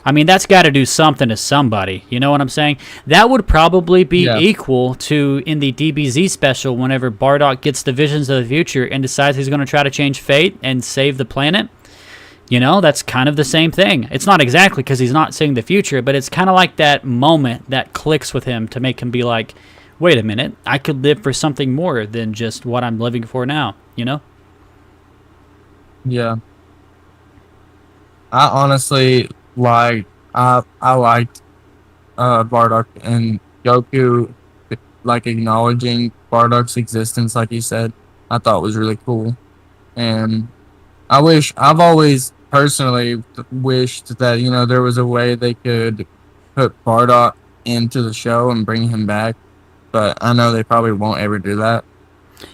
I mean, that's got to do something to somebody. You know what I'm saying? That would probably be equal to in the DBZ special whenever Bardock gets the visions of the future and decides he's going to try to change fate and save the planet. You know, that's kind of the same thing. It's not exactly because he's not seeing the future, but it's kind of like that moment that clicks with him to make him be like, wait a minute, I could live for something more than just what I'm living for now, you know? Yeah. I honestly I liked Bardock and Goku like acknowledging Bardock's existence like you said. I thought was really cool. And I've always personally wished that, you know, there was a way they could put Bardock into the show and bring him back, but I know they probably won't ever do that.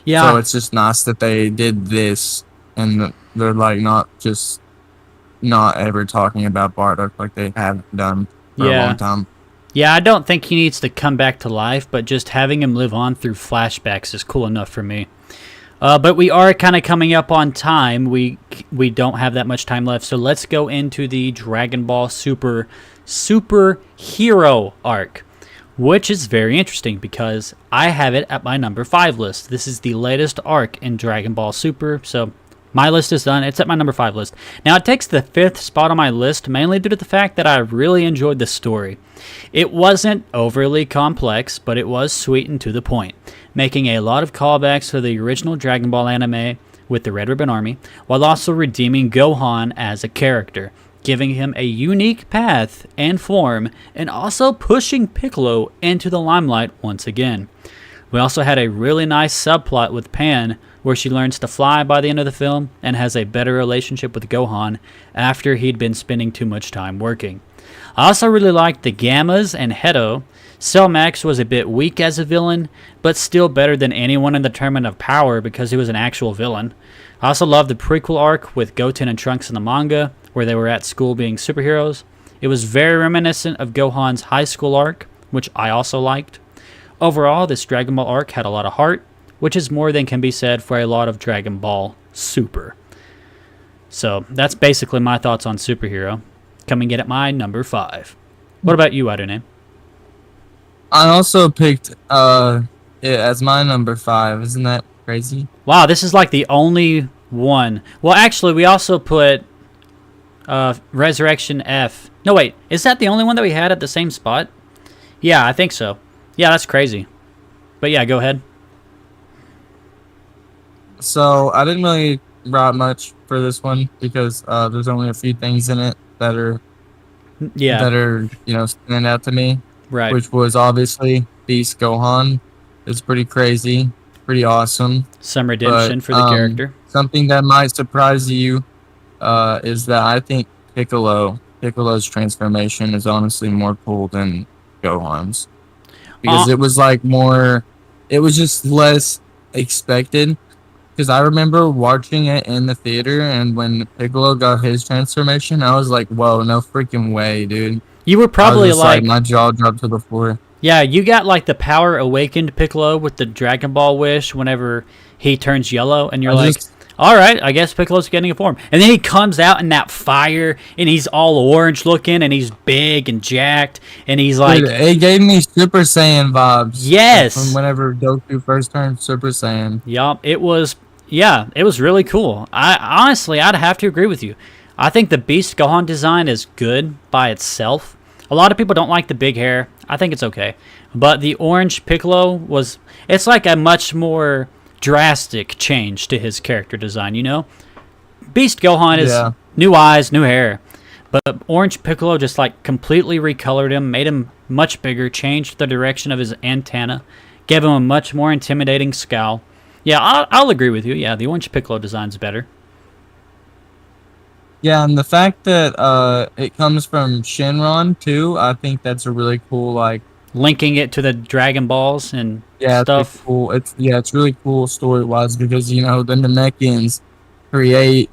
Yeah. So it's just nice that they did this and they're like not ever talking about Bardock like they have done for a long time. Yeah, I don't think he needs to come back to life, but just having him live on through flashbacks is cool enough for me. But we are kind of coming up on time. We don't have that much time left, so let's go into the Dragon Ball Superhero arc, which is very interesting because I have it at my number 5 list. This is the latest arc in Dragon Ball Super, so my list is done. It's at my number 5 list. Now, it takes the 5th spot on my list mainly due to the fact that I really enjoyed the story. It wasn't overly complex, but it was sweet and to the point, making a lot of callbacks to the original Dragon Ball anime with the Red Ribbon Army, while also redeeming Gohan as a character, giving him a unique path and form, and also pushing Piccolo into the limelight once again. We also had a really nice subplot with Pan, where she learns to fly by the end of the film and has a better relationship with Gohan after he'd been spending too much time working. I also really liked the Gammas and Hedo. Cell Max was a bit weak as a villain, but still better than anyone in the Tournament of Power because he was an actual villain. I also loved the prequel arc with Goten and Trunks in the manga, where they were at school being superheroes. It was very reminiscent of Gohan's high school arc, which I also liked. Overall, this Dragon Ball arc had a lot of heart, which is more than can be said for a lot of Dragon Ball Super. So that's basically my thoughts on Superhero, coming in at my number 5. What about you, Adune? I also picked it as my number 5. Isn't that crazy? Wow, this is like the only one. Well, actually, we also put Resurrection F. No, wait, is that the only one that we had at the same spot? Yeah, I think so. Yeah, that's crazy. But yeah, go ahead. So I didn't really write much for this one because there's only a few things in it that are stand out to me. Right. Which was obviously Beast Gohan. It's pretty crazy, pretty awesome. Some redemption for the character. Something that might surprise you is that I think Piccolo's transformation is honestly more cool than Gohan's. Because it was like more, it was just less expected. Because I remember watching it in the theater, and when Piccolo got his transformation, I was like, whoa, no freaking way, dude. You were probably like my jaw dropped to the floor. Yeah, you got like the Power Awakened Piccolo with the Dragon Ball wish whenever he turns yellow, and you're all right, I guess Piccolo's getting a form. And then he comes out in that fire, and he's all orange looking, and he's big and jacked, and he's like... Dude, it gave me Super Saiyan vibes. Yes! From whenever Goku first turned Super Saiyan. Yup, it was really cool. Honestly, I'd have to agree with you. I think the Beast Gohan design is good by itself. A lot of people don't like the big hair. I think it's okay. But the orange Piccolo it's like a much more drastic change to his character design, you know? Beast Gohan is new eyes, new hair. But Orange Piccolo just like completely recolored him, made him much bigger, changed the direction of his antenna, gave him a much more intimidating scowl. Yeah, I'll agree with you. Yeah, the Orange Piccolo design's better. Yeah, and the fact that it comes from Shenron too, I think that's a really cool linking it to the Dragon Balls and stuff. It's cool. It's really cool story-wise because the Namekians create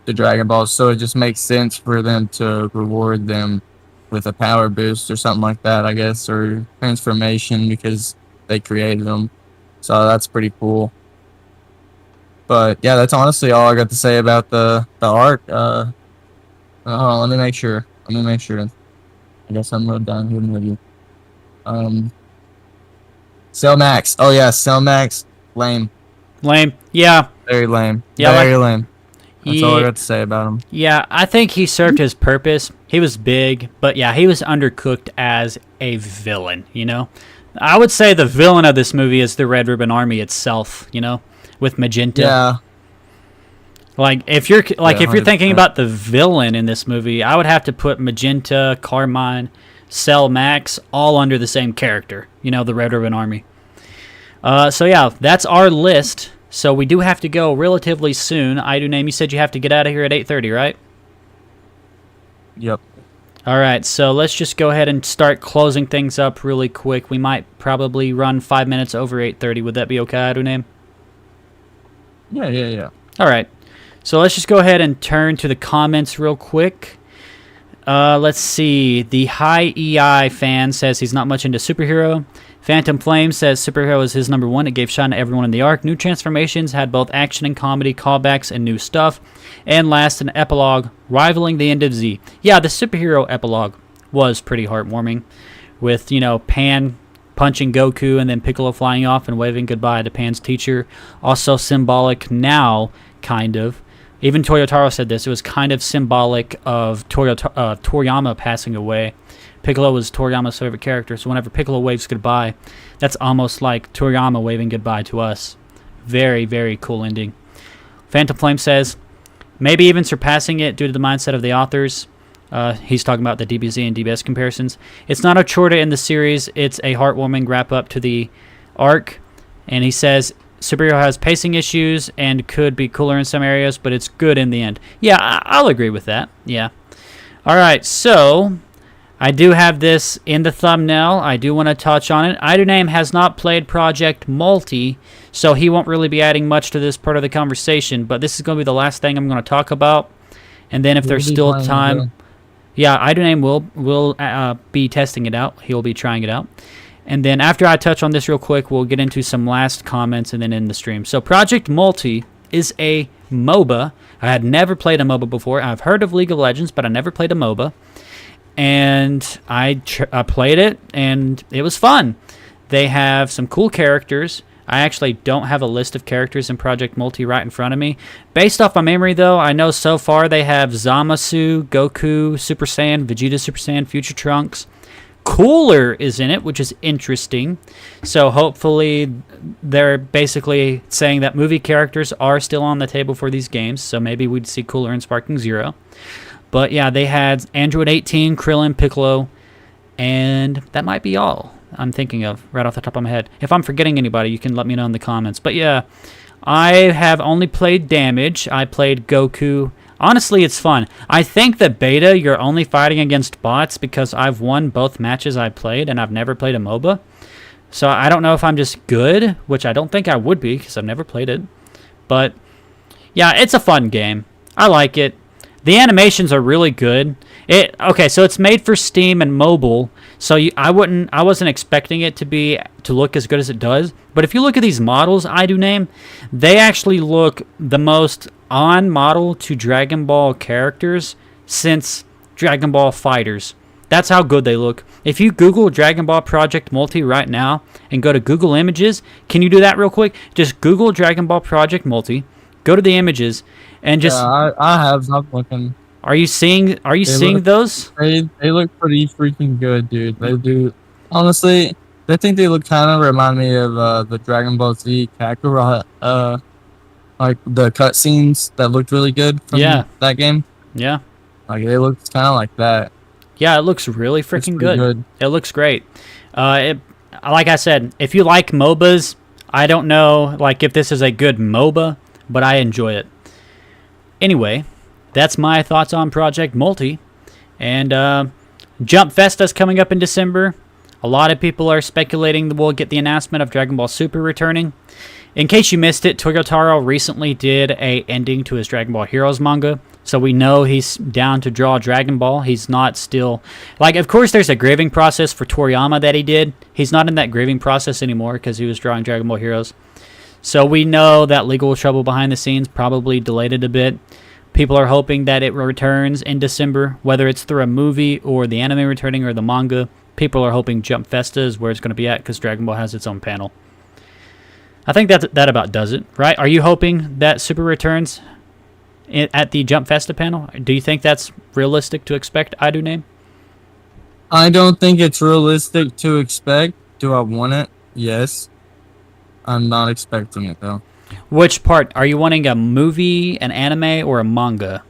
the Dragon Balls, so it just makes sense for them to reward them with a power boost or something like that, I guess, or transformation because they created them. So that's pretty cool. But yeah, that's honestly all I got to say about the arc. Hold on, let me make sure. I guess I'm wrote down here with you. Cell Max. Oh yeah, Cell Max. Lame. Yeah. Very lame. Yeah, very lame. That's all I got to say about him. Yeah, I think he served his purpose. He was big, but yeah, he was undercooked as a villain, you know? I would say the villain of this movie is the Red Ribbon Army itself, you know, with Magenta. Yeah. Like if you're thinking about the villain in this movie, I would have to put Magenta, Carmine, Cell Max all under the same character, you know, the Red Ribbon Army. So yeah, that's our list. So we do have to go relatively soon. You said you have to get out of here at 8:30, right? Yep. All right, so let's just go ahead and start closing things up really quick. We might probably run 5 minutes over 8:30. Would that be okay, Aduname? Yeah. All right, so let's just go ahead and turn to the comments real quick. Let's see. The High EI fan says he's not much into superhero. Phantom Flame says superhero is his number one. It gave shine to everyone in the arc. New transformations had both action and comedy, callbacks, and new stuff. And last, an epilogue rivaling the end of Z. Yeah, the superhero epilogue was pretty heartwarming with, Pan punching Goku and then Piccolo flying off and waving goodbye to Pan's teacher. Also symbolic now, kind of. Even Toyotaro said this. It was kind of symbolic of Toriyama passing away. Piccolo was Toriyama's favorite character, so whenever Piccolo waves goodbye, that's almost like Toriyama waving goodbye to us. Very, very cool ending. Phantom Flame says, maybe even surpassing it due to the mindset of the authors. He's talking about the DBZ and DBS comparisons. It's not a chore to end the series. It's a heartwarming wrap-up to the arc. And he says, superhero has pacing issues and could be cooler in some areas, but it's good in the end. Yeah, I'll agree with that. Yeah. All right, so I do have this in the thumbnail. I do want to touch on it. Iduname has not played Project Multi, so he won't really be adding much to this part of the conversation, but this is going to be the last thing I'm going to talk about. And then if there's still time, yeah, Iduname will be testing it out. He'll be trying it out. And then after I touch on this real quick, we'll get into some last comments and then end the stream. So Project Multi is a MOBA. I had never played a MOBA before. I've heard of League of Legends, but I never played a MOBA. And I played it, and it was fun. They have some cool characters. I actually don't have a list of characters in Project Multi right in front of me. Based off my memory, though, I know so far they have Zamasu, Goku, Super Saiyan, Vegeta Super Saiyan, Future Trunks. Cooler is in it, which is interesting. So hopefully they're basically saying that movie characters are still on the table for these games. So maybe we'd see Cooler and Sparking Zero. But yeah, they had Android 18, Krillin, Piccolo, and that might be all I'm thinking of right off the top of my head. If I'm forgetting anybody, you can let me know in the comments. But yeah, I have only played Damage. I played Goku. Honestly, it's fun. I think the beta, you're only fighting against bots because I've won both matches I played, and I've never played a MOBA. So I don't know if I'm just good, which I don't think I would be because I've never played it. But yeah, it's a fun game. I like it. The animations are really good. Okay, so it's made for Steam and mobile. So I wasn't expecting it to look as good as it does. But if you look at these models Iduname, they actually look the most on model to Dragon Ball characters since Dragon Ball Fighters. That's how good they look. If you Google Dragon Ball Project Multi right now and go to Google Images, can you do that real quick? Just Google Dragon Ball Project Multi, go to the images, and just. Yeah, I have. I'm looking. Are you seeing those? They look pretty freaking good, dude. They do. Honestly, I think they look kind of remind me of the Dragon Ball Z Kakarot, like the cutscenes that looked really good from that game. Yeah. Like they look kind of like that. Yeah, it looks really freaking good. It looks great. Like I said, if you like MOBAs, I don't know like if this is a good MOBA, but I enjoy it. Anyway, that's my thoughts on Project Multi. And Jump Festa's coming up in December. A lot of people are speculating that we'll get the announcement of Dragon Ball Super returning. In case you missed it, Toyotaro recently did a ending to his Dragon Ball Heroes manga. So we know he's down to draw Dragon Ball. He's not still... Like, of course, there's a grieving process for Toriyama that he did. He's not in that grieving process anymore because he was drawing Dragon Ball Heroes. So we know that legal trouble behind the scenes probably delayed it a bit. People are hoping that it returns in December, whether it's through a movie or the anime returning or the manga. People are hoping Jump Festa is where it's going to be at because Dragon Ball has its own panel. I think that about does it, right? Are you hoping that Super returns at the Jump Festa panel? Do you think that's realistic to expect, Iduname? I don't think it's realistic to expect. Do I want it? Yes. I'm not expecting it, though. Which part? Are you wanting a movie, an anime, or a manga?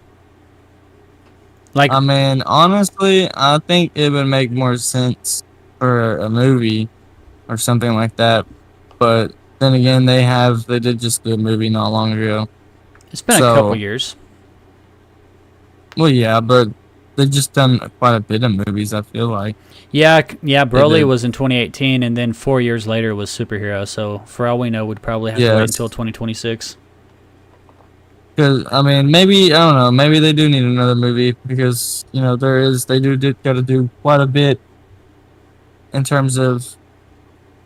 Like, I mean, honestly, I think it would make more sense for a movie or something like that. But then again, they did just do a movie not long ago. It's been a couple years. Well, yeah, but they've just done quite a bit of movies, I feel like. Yeah, Broly was in 2018, and then 4 years later was Superhero. So for all we know, we'd probably have to wait until 2026. Because, I mean, maybe, I don't know, maybe they do need another movie because, they do got to do quite a bit in terms of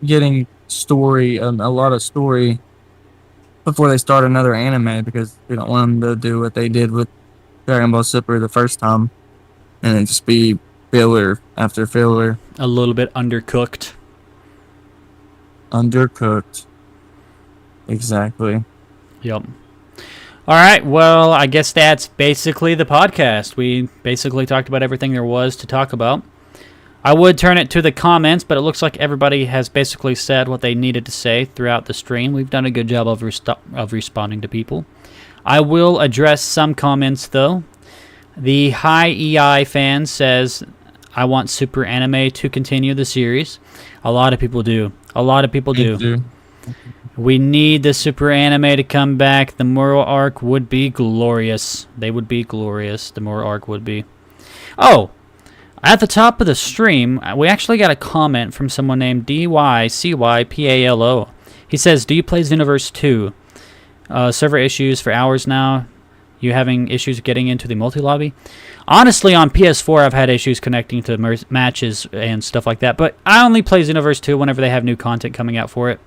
getting story, a lot of story before they start another anime because we don't want them to do what they did with Dragon Ball Super the first time and it just be filler after filler. A little bit undercooked. Undercooked. Exactly. Yep. All right, well, I guess that's basically the podcast. We basically talked about everything there was to talk about. I would turn it to the comments, but it looks like everybody has basically said what they needed to say throughout the stream. We've done a good job of responding to people. I will address some comments, though. The High EI fan says, I want Super Anime to continue the series. A lot of people do. A lot of people do. We need the Super Anime to come back. The Moro arc would be glorious. They would be glorious. The Moro arc would be. Oh, at the top of the stream, we actually got a comment from someone named DYCYPALO. He says, do you play Xenoverse 2? Server issues for hours now. You having issues getting into the multi-lobby? Honestly, on PS4, I've had issues connecting to matches and stuff like that. But I only play Xenoverse 2 whenever they have new content coming out for it.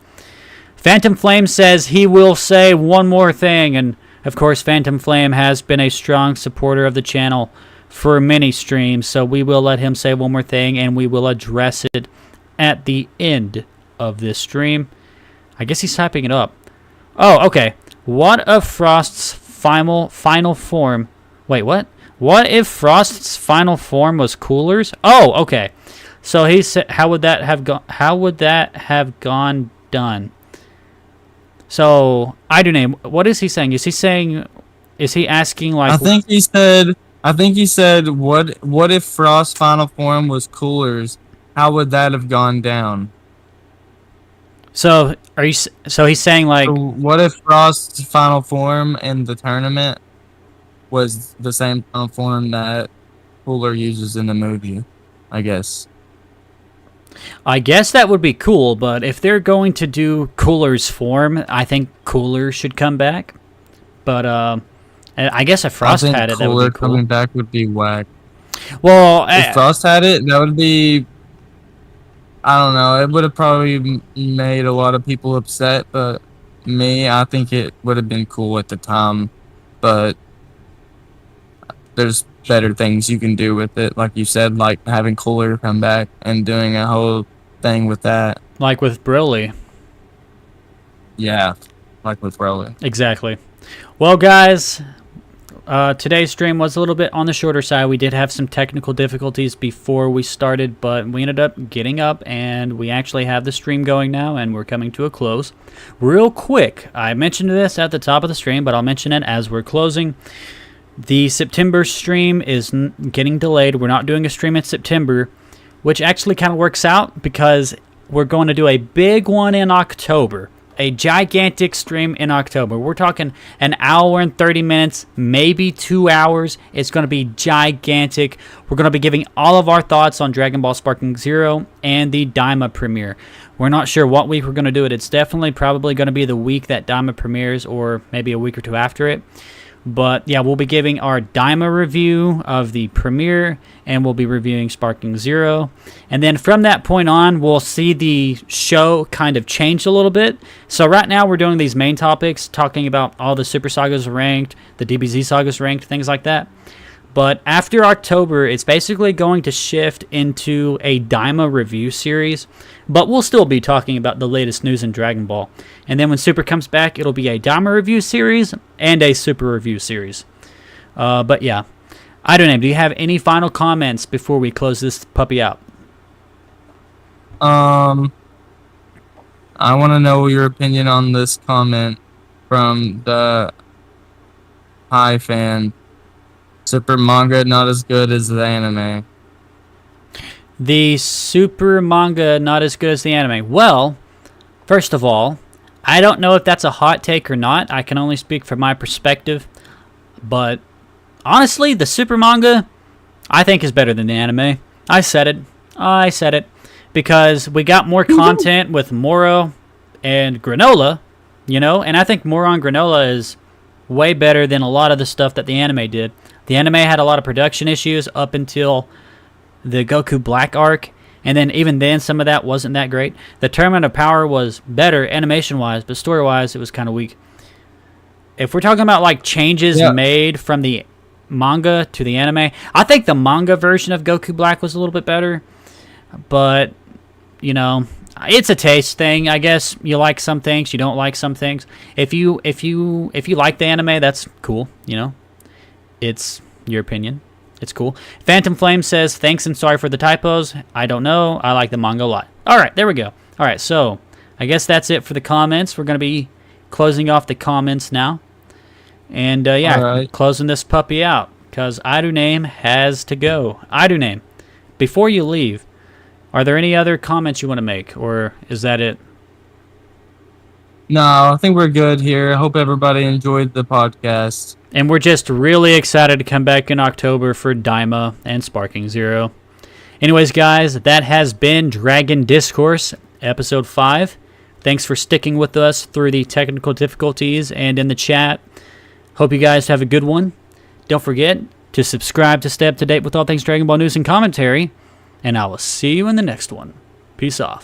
Phantom Flame says he will say one more thing, and of course Phantom Flame has been a strong supporter of the channel for many streams, so we will let him say one more thing, and we will address it at the end of this stream. I guess he's typing it up. Oh, okay. What if Frost's final form... Wait, what? What if Frost's final form was Cooler's? Oh, okay. So he said, how would that have gone done? So, I don't know. What is he saying? Is he asking like... I think he said, what if Frost's final form was Cooler's? How would that have gone down? So, so he's saying like... So what if Frost's final form in the tournament was the same final form that Cooler uses in the movie, I guess. I guess that would be cool, but if they're going to do Cooler's form, I think Cooler should come back. But I guess if Frost had it, that would be cool. Coming back would be whack. Well, if Frost had it, that would be... I don't know. It would have probably made a lot of people upset, but me, I think it would have been cool at the time. But there's better things you can do with it, like you said, like having Cooler come back and doing a whole thing with that. Like with Broly. Yeah, like with Broly. Exactly. Well, guys, today's stream was a little bit on the shorter side. We did have some technical difficulties before we started, but we ended up getting up, and we actually have the stream going now, and we're coming to a close. Real quick, I mentioned this at the top of the stream, but I'll mention it as we're closing. The September stream is getting delayed. We're not doing a stream in September, which actually kind of works out because we're going to do a big one in October. A gigantic stream in October. We're talking an hour and 30 minutes, maybe 2 hours. It's going to be gigantic. We're going to be giving all of our thoughts on Dragon Ball Sparking Zero and the Daima premiere. We're not sure what week we're going to do it. It's definitely probably going to be the week that Daima premieres or maybe a week or two after it. But yeah, we'll be giving our Daima review of the premiere, and we'll be reviewing Sparking Zero. And then from that point on, we'll see the show kind of change a little bit. So right now we're doing these main topics, talking about all the Super Sagas ranked, the DBZ Sagas ranked, things like that. But after October, it's basically going to shift into a Daima review series. But we'll still be talking about the latest news in Dragon Ball. And then when Super comes back, it'll be a Daima review series and a Super review series. But yeah, I don't know. Do you have any final comments before we close this puppy out? I want to know your opinion on this comment from the High fan. Super manga not as good as the anime. The Super manga not as good as the anime. Well, first of all, I don't know if that's a hot take or not. I can only speak from my perspective. But honestly, the Super manga, I think, is better than the anime. I said it. Because we got more content with Moro and Granola, you know? And I think Moro and Granola is way better than a lot of the stuff that the anime did. The anime had a lot of production issues up until the Goku Black arc, And then even then, some of that wasn't that great. The Tournament of Power was better animation-wise, but story-wise, it was kind of weak. If we're talking about like changes made from the manga to the anime, I think the manga version of Goku Black was a little bit better. But, you know, it's a taste thing. I guess you like some things, you don't like some things. If you like the anime, that's cool. You know, it's your opinion. It's cool. Phantom Flame says, thanks and sorry for the typos. I don't know. I like the manga a lot. All right, there we go. All right, so I guess that's it for the comments. We're going to be closing off the comments now. And, closing this puppy out because Iduname has to go. Iduname, before you leave, are there any other comments you want to make, or is that it? No, I think we're good here. I hope everybody enjoyed the podcast. And we're just really excited to come back in October for Daima and Sparking Zero. Anyways, guys, that has been Dragon Discourse, Episode 5. Thanks for sticking with us through the technical difficulties and in the chat. Hope you guys have a good one. Don't forget to subscribe to stay up to date with all things Dragon Ball news and commentary. And I will see you in the next one. Peace off.